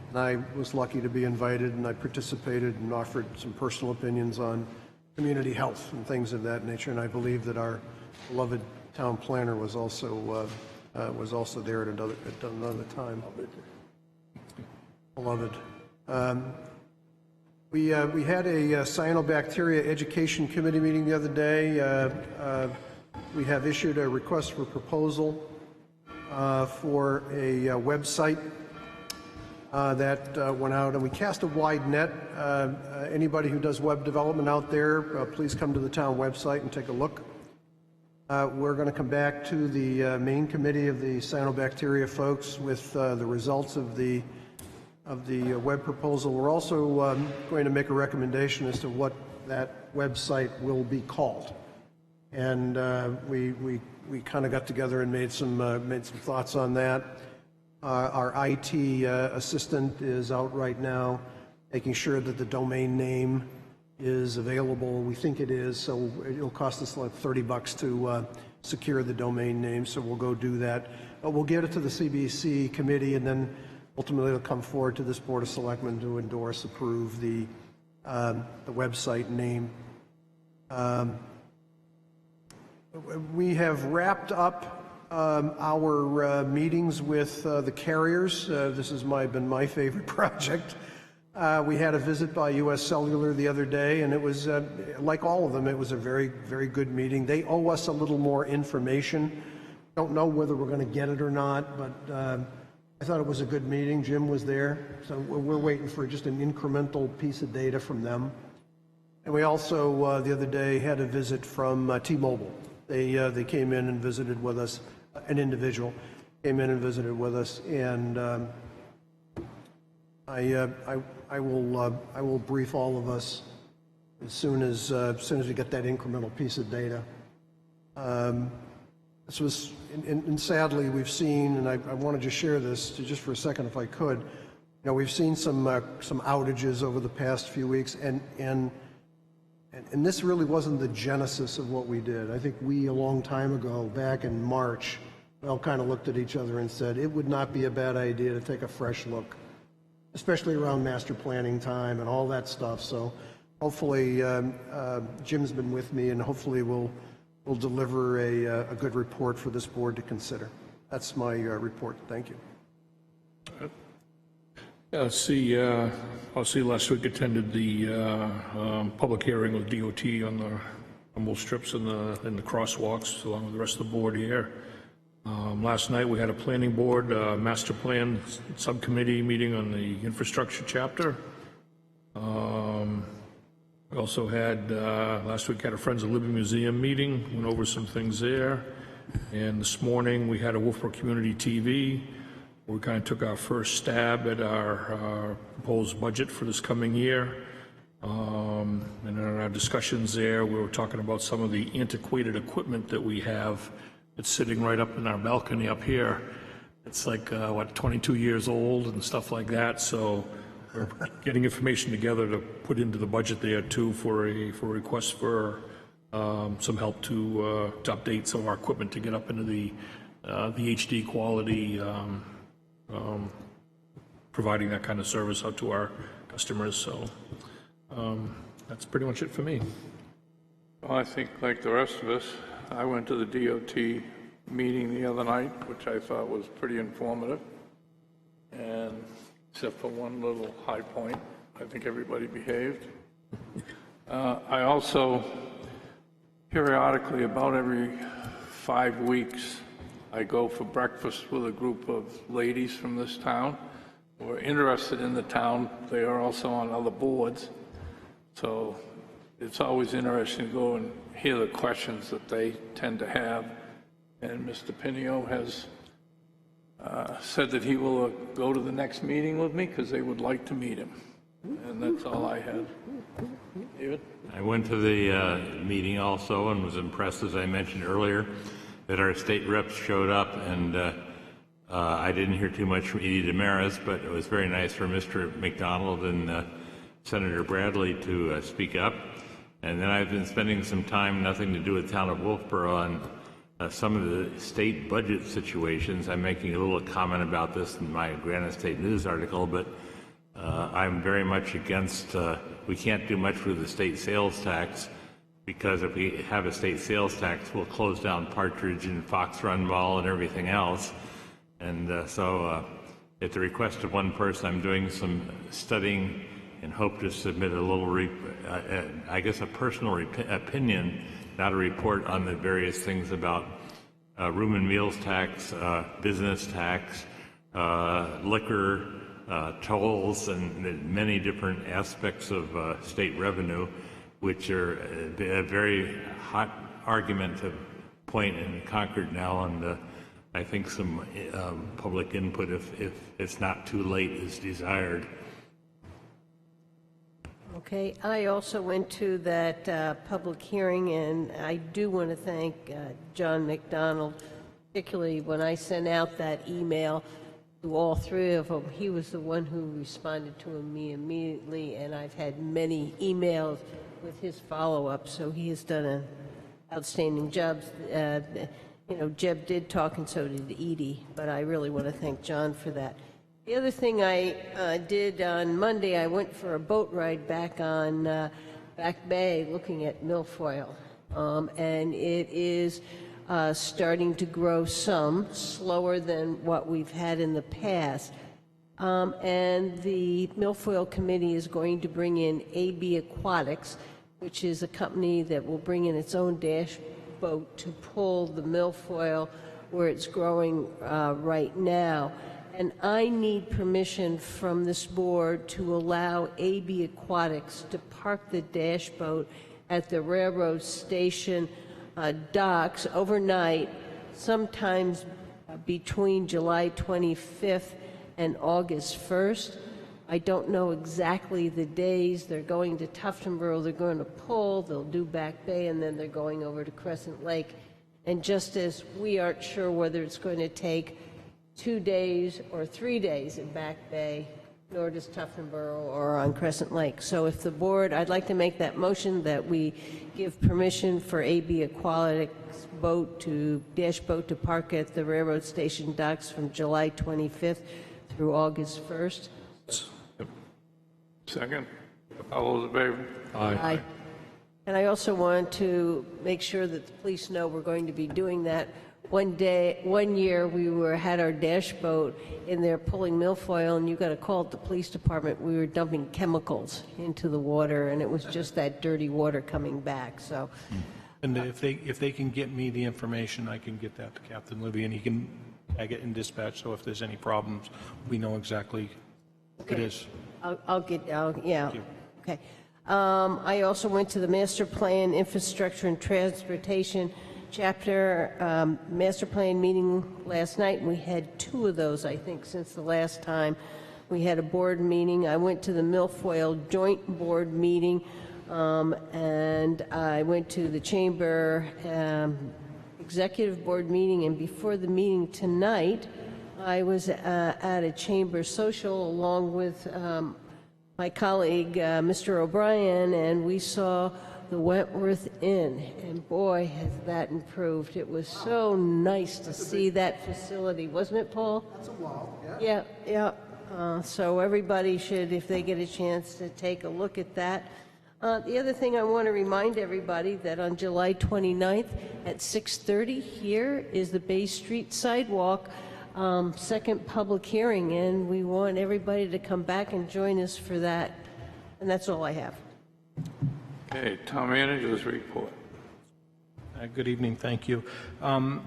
And I was lucky to be invited, and I participated and offered some personal opinions on community health and things of that nature. And I believe that our beloved town planner was also there at another time. Beloved. We had a cyanobacteria education committee meeting the other day. We have issued a request for proposal for a website that went out, and we cast a wide net. Anybody who does web development out there, please come to the town website and take a look. We're going to come back to the main committee of the cyanobacteria folks with the results of the web proposal. We're also going to make a recommendation as to what that website will be called. And we kind of got together and made some thoughts on that. Our IT assistant is out right now, making sure that the domain name is available. We think it is, so it'll cost us like $30 to secure the domain name. So we'll go do that. But we'll get it to the CBC committee, and then ultimately it'll come forward to this Board of Selectmen to endorse, approve the website name. We have wrapped up our meetings with the carriers. This has been my favorite project. We had a visit by U.S. Cellular the other day, and it was, like all of them, it was a very, very good meeting. They owe us a little more information. Don't know whether we're going to get it or not, but I thought it was a good meeting. Jim was there, so we're waiting for just an incremental piece of data from them. And we also, the other day, had a visit from T-Mobile. They came in and visited with us. An individual came in and visited with us, and I will brief all of us as soon as we get that incremental piece of data. This was, and sadly, we've seen, and I want to just share this just for a second, if I could. You know, we've seen some outages over the past few weeks, and this really wasn't the genesis of what we did. I think we, a long time ago, back in March, we all kind of looked at each other and said it would not be a bad idea to take a fresh look, especially around master planning time and all that stuff. So hopefully, Jim's been with me, and hopefully we'll deliver a good report for this board to consider. That's my report. Thank you. LC last week attended the public hearing with DOT on the rumble strips and the crosswalks, along with the rest of the board here. Last night we had a planning board master plan subcommittee meeting on the infrastructure chapter. We also had last week had a Friends of Living Museum meeting, went over some things there. And this morning we had a Wolfeboro Community TV. We kind of took our first stab at our proposed budget for this coming year. And in our discussions there, we were talking about some of the antiquated equipment that we have. It's sitting right up in our balcony up here. It's like, 22 years old and stuff like that. So we're getting information together to put into the budget there too for a request for some help to update some of our equipment to get up into the HD quality, providing that kind of service out to our customers. So that's pretty much it for me. Well, I think like the rest of us, I went to the DOT meeting the other night, which I thought was pretty informative. And except for one little high point, I think everybody behaved. I also, periodically, about every 5 weeks, I go for breakfast with a group of ladies from this town who are interested in the town. They are also on other boards. So it's always interesting to go and hear the questions that they tend to have. And Mr. Pinio has said that he will go to the next meeting with me because they would like to meet him. And that's all I had. David? I went to the meeting also and was impressed, as I mentioned earlier, that our state reps showed up, and I didn't hear too much from Edie Damaris, but it was very nice for Mr. McDonald and Senator Bradley to speak up. And then I've been spending some time, nothing to do with town of Wolfeboro, on some of the state budget situations. I'm making a little comment about this in my Granite State News article, but I'm very much against, we can't do much with the state sales tax because if we have a state sales tax, we'll close down Partridge and Fox Run Mall and everything else. And so at the request of one person, I'm doing some studying and hope to submit a little, I guess, a personal opinion, not a report, on the various things about room and meals tax, business tax, liquor, tolls, and many different aspects of state revenue, which are a very hot argumentative point in Concord now, and I think some public input, if it's not too late, is desired. Okay, I also went to that public hearing, and I do want to thank John McDonald, particularly when I sent out that email to all three of them. He was the one who responded to me immediately, and I've had many emails with his follow-up, so he has done an outstanding job. You know, Jeb did talk, and so did Edie, but I really want to thank John for that. The other thing I did on Monday, I went for a boat ride back on Back Bay looking at milfoil, and it is starting to grow some, slower than what we've had in the past. And the milfoil committee is going to bring in AB Aquatics, which is a company that will bring in its own dash boat to pull the milfoil where it's growing right now. And I need permission from this board to allow AB Aquatics to park the dash boat at the railroad station docks overnight, sometimes between July 25th and August 1st. I don't know exactly the days. They're going to Tuftonboro, they're going to pull, they'll do Back Bay, and then they're going over to Crescent Lake. And just as we aren't sure whether it's going to take 2 days or 3 days in Back Bay, nor does Tuftonboro or on Crescent Lake. So if the board, I'd like to make that motion that we give permission for AB Aquatics dash boat to park at the railroad station docks from July 25th through August 1st. Second. All those in favor? Aye. And I also want to make sure that the police know we're going to be doing that. One year, we had our dash boat in there pulling milfoil, and you got a call at the police department. We were dumping chemicals into the water, and it was just that dirty water coming back. So, And if they can get me the information, I can get that to Captain Libby, and he can tag it in dispatch. So if there's any problems, we know exactly what it is. Yeah. Okay. I also went to the Master Plan Infrastructure and Transportation Chapter Master Plan meeting last night, and we had 2 of those, I think, since the last time we had a board meeting. I went to the Milfoil Joint Board meeting, and I went to the Chamber Executive Board meeting, and before the meeting tonight, I was at a Chamber social along with my colleague, Mr. O'Brien, and we saw the Wentworth Inn, and boy, has that improved. It was so nice to see that facility, wasn't it, Paul? That's a wow, yeah. Yeah. So everybody should, if they get a chance, to take a look at that. The other thing I want to remind everybody that on July 29th at 6:30 here is the Bay Street Sidewalk second public hearing, and we want everybody to come back and join us for that. And that's all I have. Okay, Town Manager's report. Good evening, thank you. A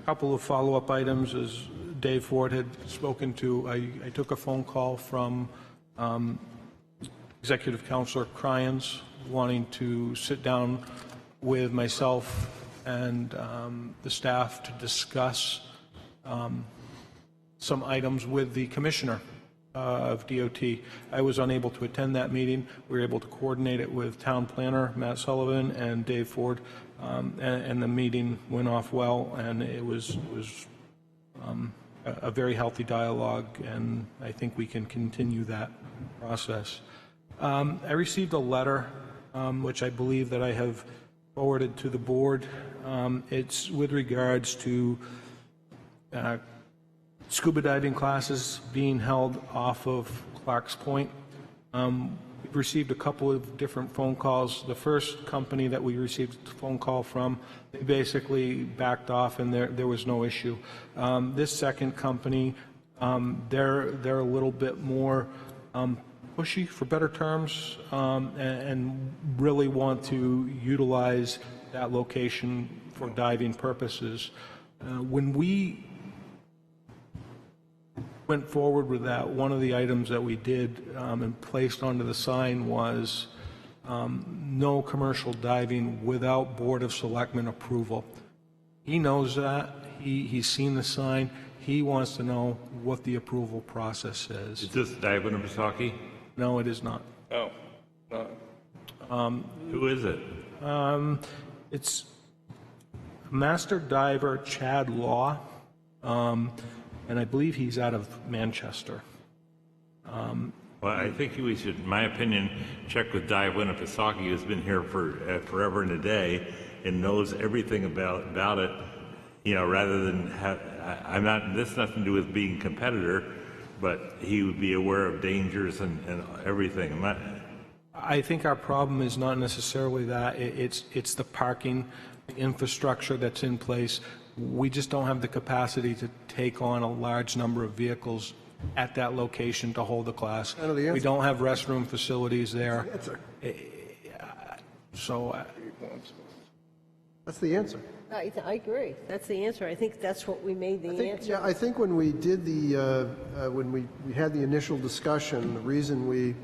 couple of follow-up items. As Dave Ford had spoken to, I took a phone call from Executive Counselor Cryans wanting to sit down with myself and the staff to discuss some items with the Commissioner of DOT. I was unable to attend that meeting. We were able to coordinate it with Town Planner Matt Sullivan and Dave Ford, and the meeting went off well, and it was a very healthy dialogue, and I think we can continue that process. I received a letter, which I believe that I have forwarded to the board. It's with regards to scuba diving classes being held off of Clark's Point. We've received a couple of different phone calls. The first company that we received a phone call from, they basically backed off and there was no issue. This second company, they're a little bit more pushy, for better terms, and really want to utilize that location for diving purposes. When we went forward with that, one of the items that we did and placed onto the sign was no commercial diving without Board of Selectmen approval. He knows that. He's seen the sign. He wants to know what the approval process is. Is this Dive Winnipesaukee? No, it is not. Oh, Who is it? It's Master Diver Chad Law, and I believe he's out of Manchester. Well, I think we should, in my opinion, check with Dive Winnipesaukee, who's been here for forever and a day and knows everything about it, you know, rather than have, this has nothing to do with being a competitor, but he would be aware of dangers and everything. I think our problem is not necessarily that. It's the parking, the infrastructure that's in place. We just don't have the capacity to take on a large number of vehicles at that location to hold the class. We don't have restroom facilities there. So That's the answer. I agree. That's the answer. I think that's what we made the answer. Yeah, I think when we did when we had the initial discussion, the reason we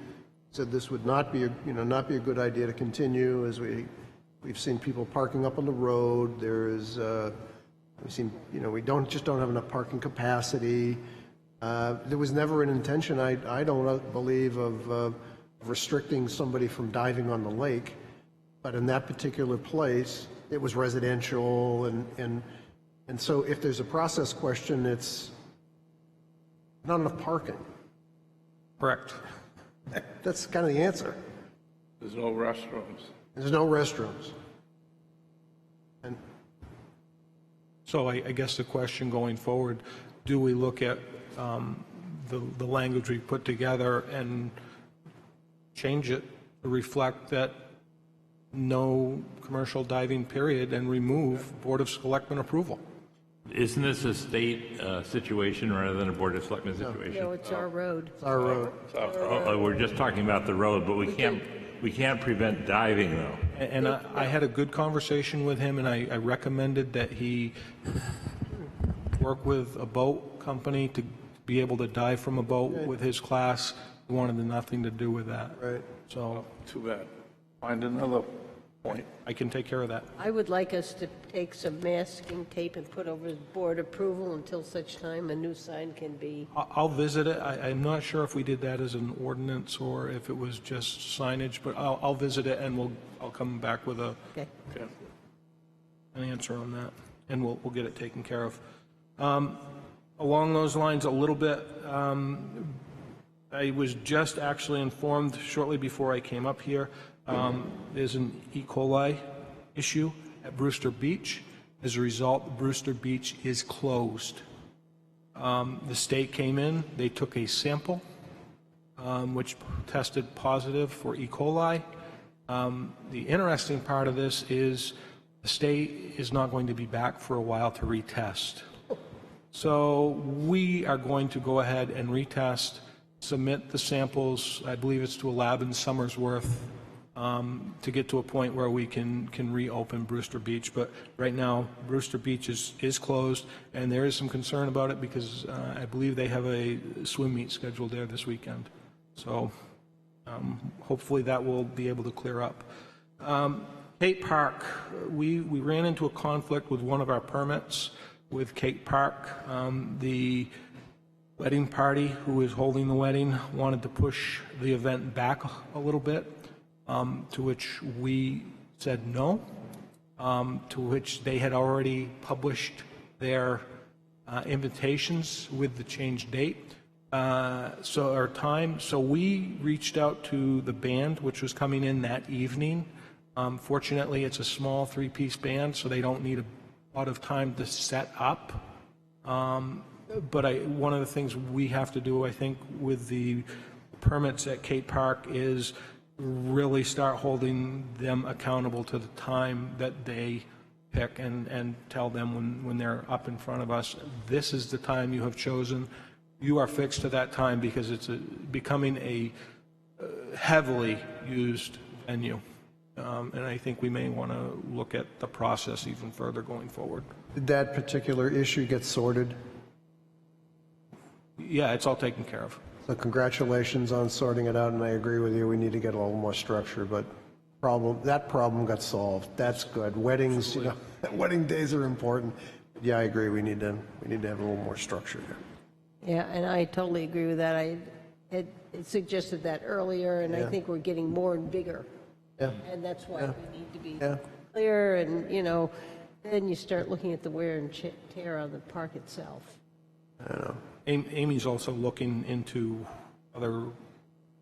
said this would not be not be a good idea to continue is we've seen people parking up on the road. We've seen, we don't have enough parking capacity. There was never an intention, I don't believe, of restricting somebody from diving on the lake, but in that particular place, it was residential, and so if there's a process question, it's not enough parking. correct. That's kind of the answer. there's no restrooms. There's no restrooms. And So I guess the question going forward, do we look at the language we put together and change it to reflect that no commercial diving period and remove Board of Selectmen approval? Isn't this a state situation rather than a Board of Selectmen situation? No, it's our road. it's our road. Oh, we're just talking about the road, but we can't prevent diving, though. And I had a good conversation with him, and I recommended that he work with a boat company to be able to dive from a boat with his class. He wanted nothing to do with that. Right. So Too bad. Find another point. I can take care of that. I would like us to take some masking tape and put over board approval until such time a new sign can be. I'll visit it. I'm not sure if we did that as an ordinance or if it was just signage, but I'll visit it and I'll come back with Okay. an answer on that, and we'll get it taken care of. Along those lines a little bit, I was just actually informed shortly before I came up here, there's an E. coli issue at Brewster Beach. As a result, Brewster Beach is closed. The state came in, they took a sample, which tested positive for E. coli. The interesting part of this is the state is not going to be back for a while to retest. So we are going to go ahead and retest, submit the samples, I believe it's to a lab in Somersworth, to get to a point where we can reopen Brewster Beach. But right now, Brewster Beach is closed, and there is some concern about it because I believe they have a swim meet scheduled there this weekend. So hopefully that will be able to clear up. Kate Park, we ran into a conflict with one of our permits with Kate Park. The wedding party who is holding the wedding wanted to push the event back a little bit, to which we said no, to which they had already published their invitations with the changed date, so we reached out to the band, which was coming in that evening. Fortunately, it's a small three-piece band, so they don't need a lot of time to set up. But one of the things we have to do, I think, with the permits at Cape Park is really start holding them accountable to the time that they pick and tell them when they're up in front of us, this is the time you have chosen. You are fixed to that time because it's becoming a heavily used venue. And I think we may want to look at the process even further going forward. Did that particular issue get sorted? Yeah, it's all taken care of. So congratulations on sorting it out, and I agree with you, we need to get a little more structure, but that problem got solved. That's good. Weddings, you know, wedding days are important. Yeah, I agree, we need to have a little more structure here. Yeah, and I totally agree with that. I had suggested that earlier, and I think we're getting more and bigger. Yeah. And that's why we need to be clear, and, you know, then you start looking at the wear and tear on the park itself. I don't know. Amy's also looking into other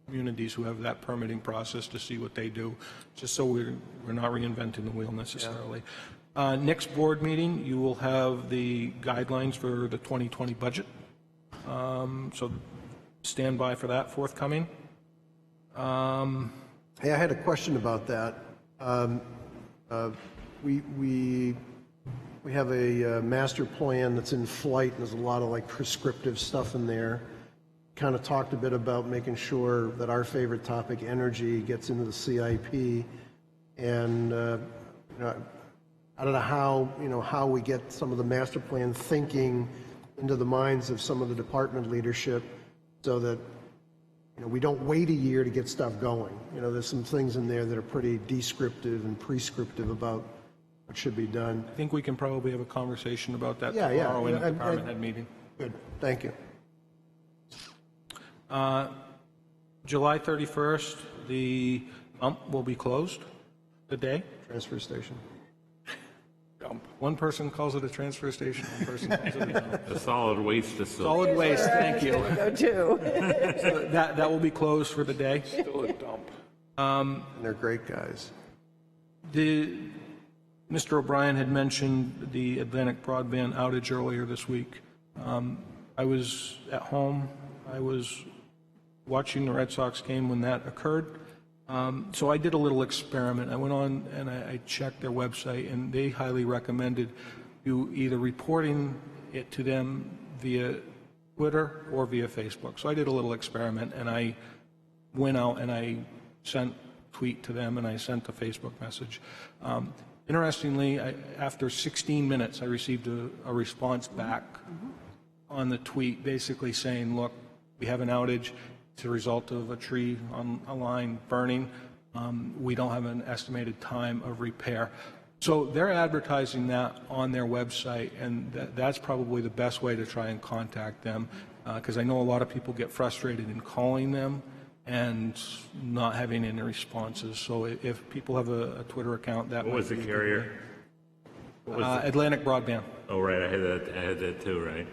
communities who have that permitting process to see what they do, just so we're not reinventing the wheel necessarily. Next board meeting, you will have the guidelines for the 2020 budget. So stand by for that forthcoming. Hey, I had a question about that. We have a master plan that's in flight, and there's a lot of like prescriptive stuff in there. Kind of talked a bit about making sure that our favorite topic, energy, gets into the CIP. And you know, I don't know how we get some of the master plan thinking into the minds of some of the department leadership, so that, you know, we don't wait a year to get stuff going. You know, there's some things in there that are pretty descriptive and prescriptive about what should be done. I think we can probably have a conversation about that Yeah, tomorrow in the department head meeting. Good, thank you. July 31st, the dump will be closed today. Transfer station. Dump. One person calls it a transfer station, one person calls it a dump. A solid waste facility. Solid waste, thank you. Go to. So that will be closed for the day. Still a dump. And they're great guys. Mr. O'Brien had mentioned the Atlantic broadband outage earlier this week. I was at home. I was watching the Red Sox game when that occurred. So I did a little experiment. I went on and I checked their website, and they highly recommended you either reporting it to them via Twitter or via Facebook. So I did a little experiment, and I went out and I sent a tweet to them, and I sent a Facebook message. Interestingly, after 16 minutes, I received a response back on the tweet basically saying, look, we have an outage. It's a result of a tree on a line burning. We don't have an estimated time of repair. So they're advertising that on their website, and that's probably the best way to try and contact them, because I know a lot of people get frustrated in calling them and not having any responses. So if people have a Twitter account, that What was the carrier? What was the... Atlantic Broadband. Oh, right, I had that too, right?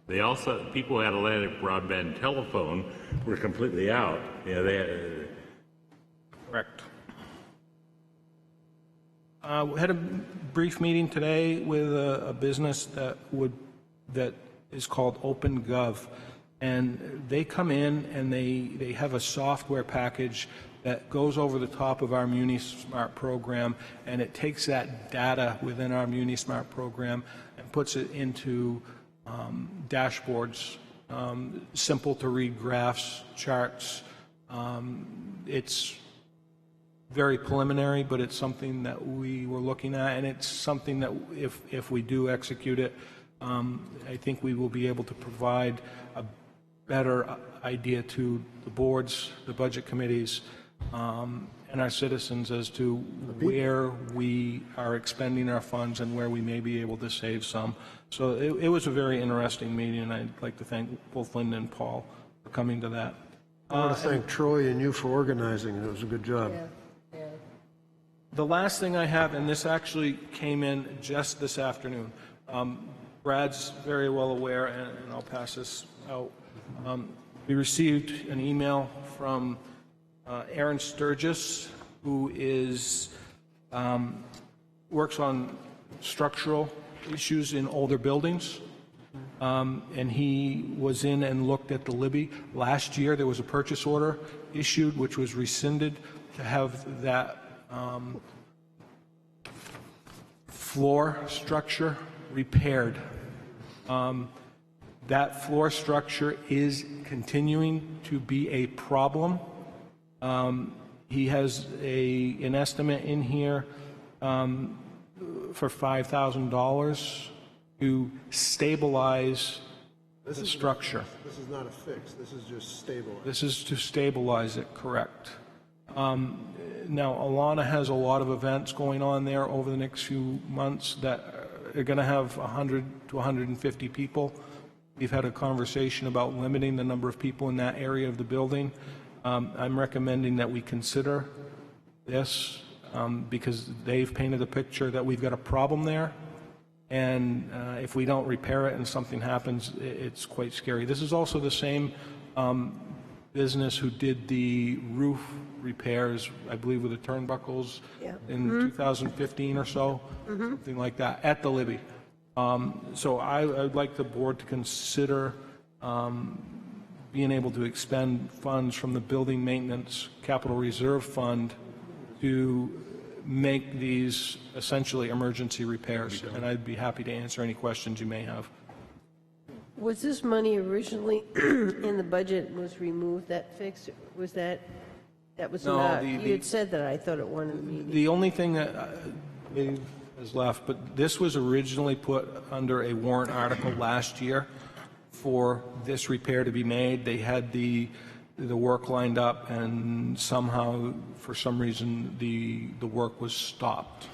They also, people who had Atlantic broadband telephone were completely out. You know, they had, Correct. We had a brief meeting today with a business that is called OpenGov, and they come in and they have a software package that goes over the top of our MuniSmart program, and it takes that data within our MuniSmart program and puts it into dashboards, simple to read graphs, charts. It's very preliminary, but it's something that we were looking at, and it's something that if we do execute it, I think we will be able to provide a better idea to the boards, the budget committees, and our citizens as to where we are expending our funds and where we may be able to save some. So it was a very interesting meeting, and I'd like to thank both Linda and Paul for coming to that. I want to thank Troy and you for organizing it. It was a good job. Yeah. The last thing I have, and this actually came in just this afternoon, Brad's very well aware, and I'll pass this out. We received an email from Aaron Sturgis, who is works on structural issues in older buildings. and he was in and looked at the Libby. Last year, there was a purchase order issued, which was rescinded, to have that floor structure repaired. That floor structure is continuing to be a problem. He has an estimate in here for $5,000 to stabilize the structure. This is not a fix, this is just stabilized. This is to stabilize it, correct. Now, Alana has a lot of events going on there over the next few months that are going to have 100 to 150 people. We've had a conversation about limiting the number of people in that area of the building. I'm recommending that we consider this because they've painted a picture that we've got a problem there, and if we don't repair it and something happens, it's quite scary. This is also the same business who did the roof repairs, I believe, with the turnbuckles in 2015 or so, something like that, at the Libby. So I'd like the board to consider being able to expend funds from the Building Maintenance Capital Reserve Fund to make these essentially emergency repairs, and I'd be happy to answer any questions you may have. Was this money originally in the budget and was removed, that fix? Was that was No, not? You had said that, I thought, at one of the meetings. The only thing that Dave has left, but this was originally put under a warrant article last year for this repair to be made. They had the work lined up, and somehow, for some reason, the work was stopped.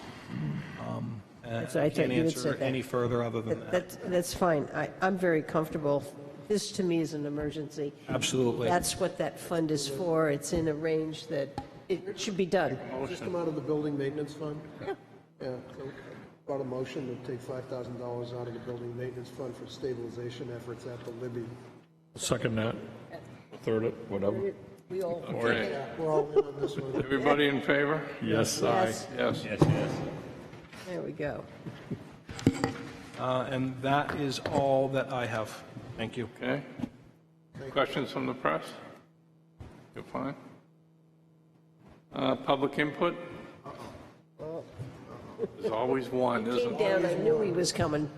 I can't answer any further other than that. That's fine. I'm very comfortable. This, to me, is an emergency. Absolutely. That's what that fund is for. It's in a range that it should be done. Does this come out of the building maintenance fund? Yeah. Yeah, so brought a motion to take $5,000 out of the building maintenance fund for stabilization efforts at the Libby. Second that, third it, whatever. We all. Okay. We're all in on this one. Everybody in favor? Yes, Yes. Yes. There we go. And that is all that I have. Thank you. Okay. Questions from the press? You're fine. Public input? There's always one, Came isn't down, there? I knew he was coming.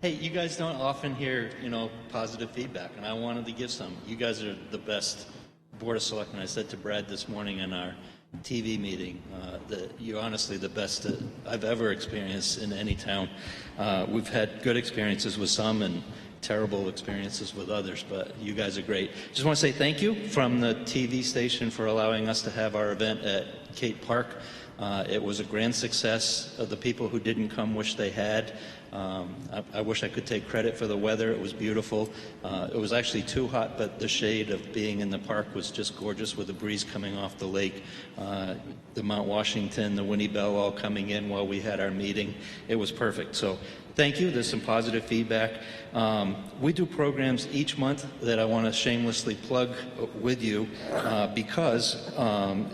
Hey, you guys don't often hear, positive feedback, and I wanted to give some. You guys are the best Board of Selectmen. I said to Brad this morning in our TV meeting that you're honestly the best that I've ever experienced in any town. We've had good experiences with some and terrible experiences with others, but you guys are great. Just want to say thank you from the TV station for allowing us to have our event at Kate Park. It was a grand success. The people who didn't come wish they had. I wish I could take credit for the weather. It was beautiful. It was actually too hot, but the shade of being in the park was just gorgeous with the breeze coming off the lake. The Mount Washington, the Winnie Bell all coming in while we had our meeting. It was perfect. So thank you. There's some positive feedback. We do programs each month that I want to shamelessly plug with you because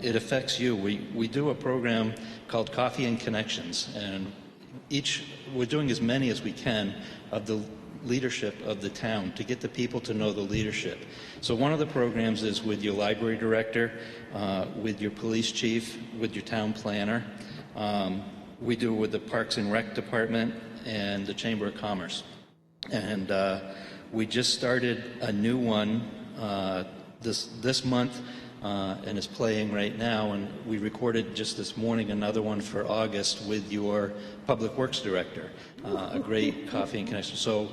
it affects you. We do a program called Coffee and Connections, and we're doing as many as we can of the leadership of the town to get the people to know the leadership. So one of the programs is with your library director, with your police chief, with your town planner. We do it with the Parks and Rec Department and the Chamber of Commerce. And we just started a new one this month, and is playing right now, and we recorded just this morning another one for August with your Public Works Director, a great coffee and connection. So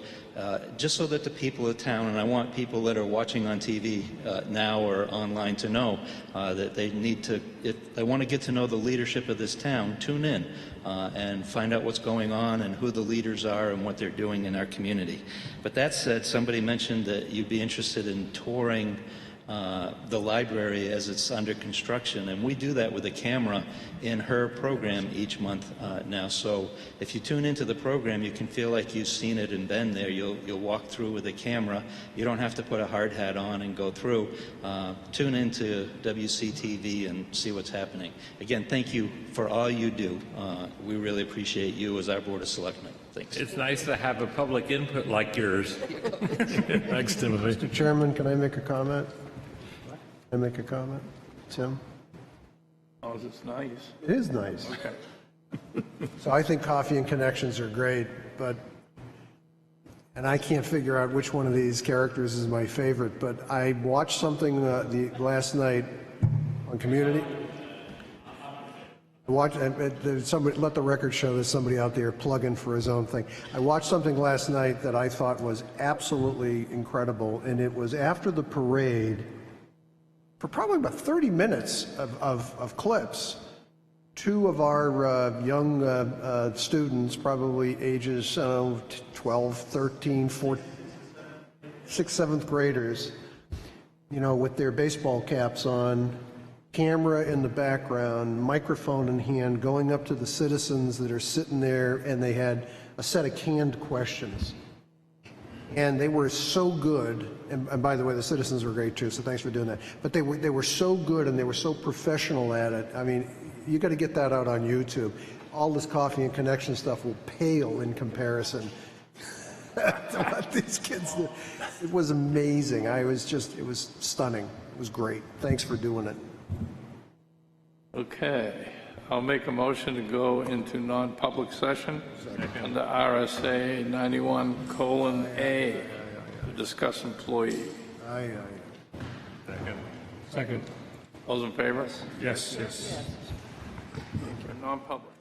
just so that the people of town, and I want people that are watching on TV now or online to know that they need to, if they want to get to know the leadership of this town, tune in and find out what's going on and who the leaders are and what they're doing in our community. But that said, somebody mentioned that you'd be interested in touring the library as it's under construction, and we do that with a camera in her program each month now. So if you tune into the program, you can feel like you've seen it and been there. You'll walk through with a camera. You don't have to put a hard hat on and go through. Tune into WCTV and see what's happening. Again, thank you for all you do. We really appreciate you as our Board of Selectmen. Thanks. It's nice to have a public input like yours. Thanks, Timothy. Mr. Chairman, can I make a comment? Can I make a comment? Tim? Oh, it's nice. It is nice. Okay. So I think Coffee and Connections are great, and I can't figure out which one of these characters is my favorite, but I watched something last night on Community. Let the record show there's somebody out there plugging for his own thing. I watched something last night that I thought was absolutely incredible, and it was after the parade, for probably about 30 minutes of clips. Two of our young students, probably ages 12, 13, 14, 6th, 7th graders, with their baseball caps on, camera in the background, microphone in hand, going up to the citizens that are sitting there, and they had a set of canned questions. And they were so good, and by the way, the citizens were great too, so thanks for doing that. But they were so good and they were so professional at it. I mean, you got to get that out on YouTube. All this Coffee and Connection stuff will pale in comparison to what these kids did. It was amazing. It was stunning. It was great. Thanks for doing it. Okay, I'll make a motion to go into non-public session under RSA 91:A to discuss employee. Aye. Second. Those in favor? Yes. Non-public.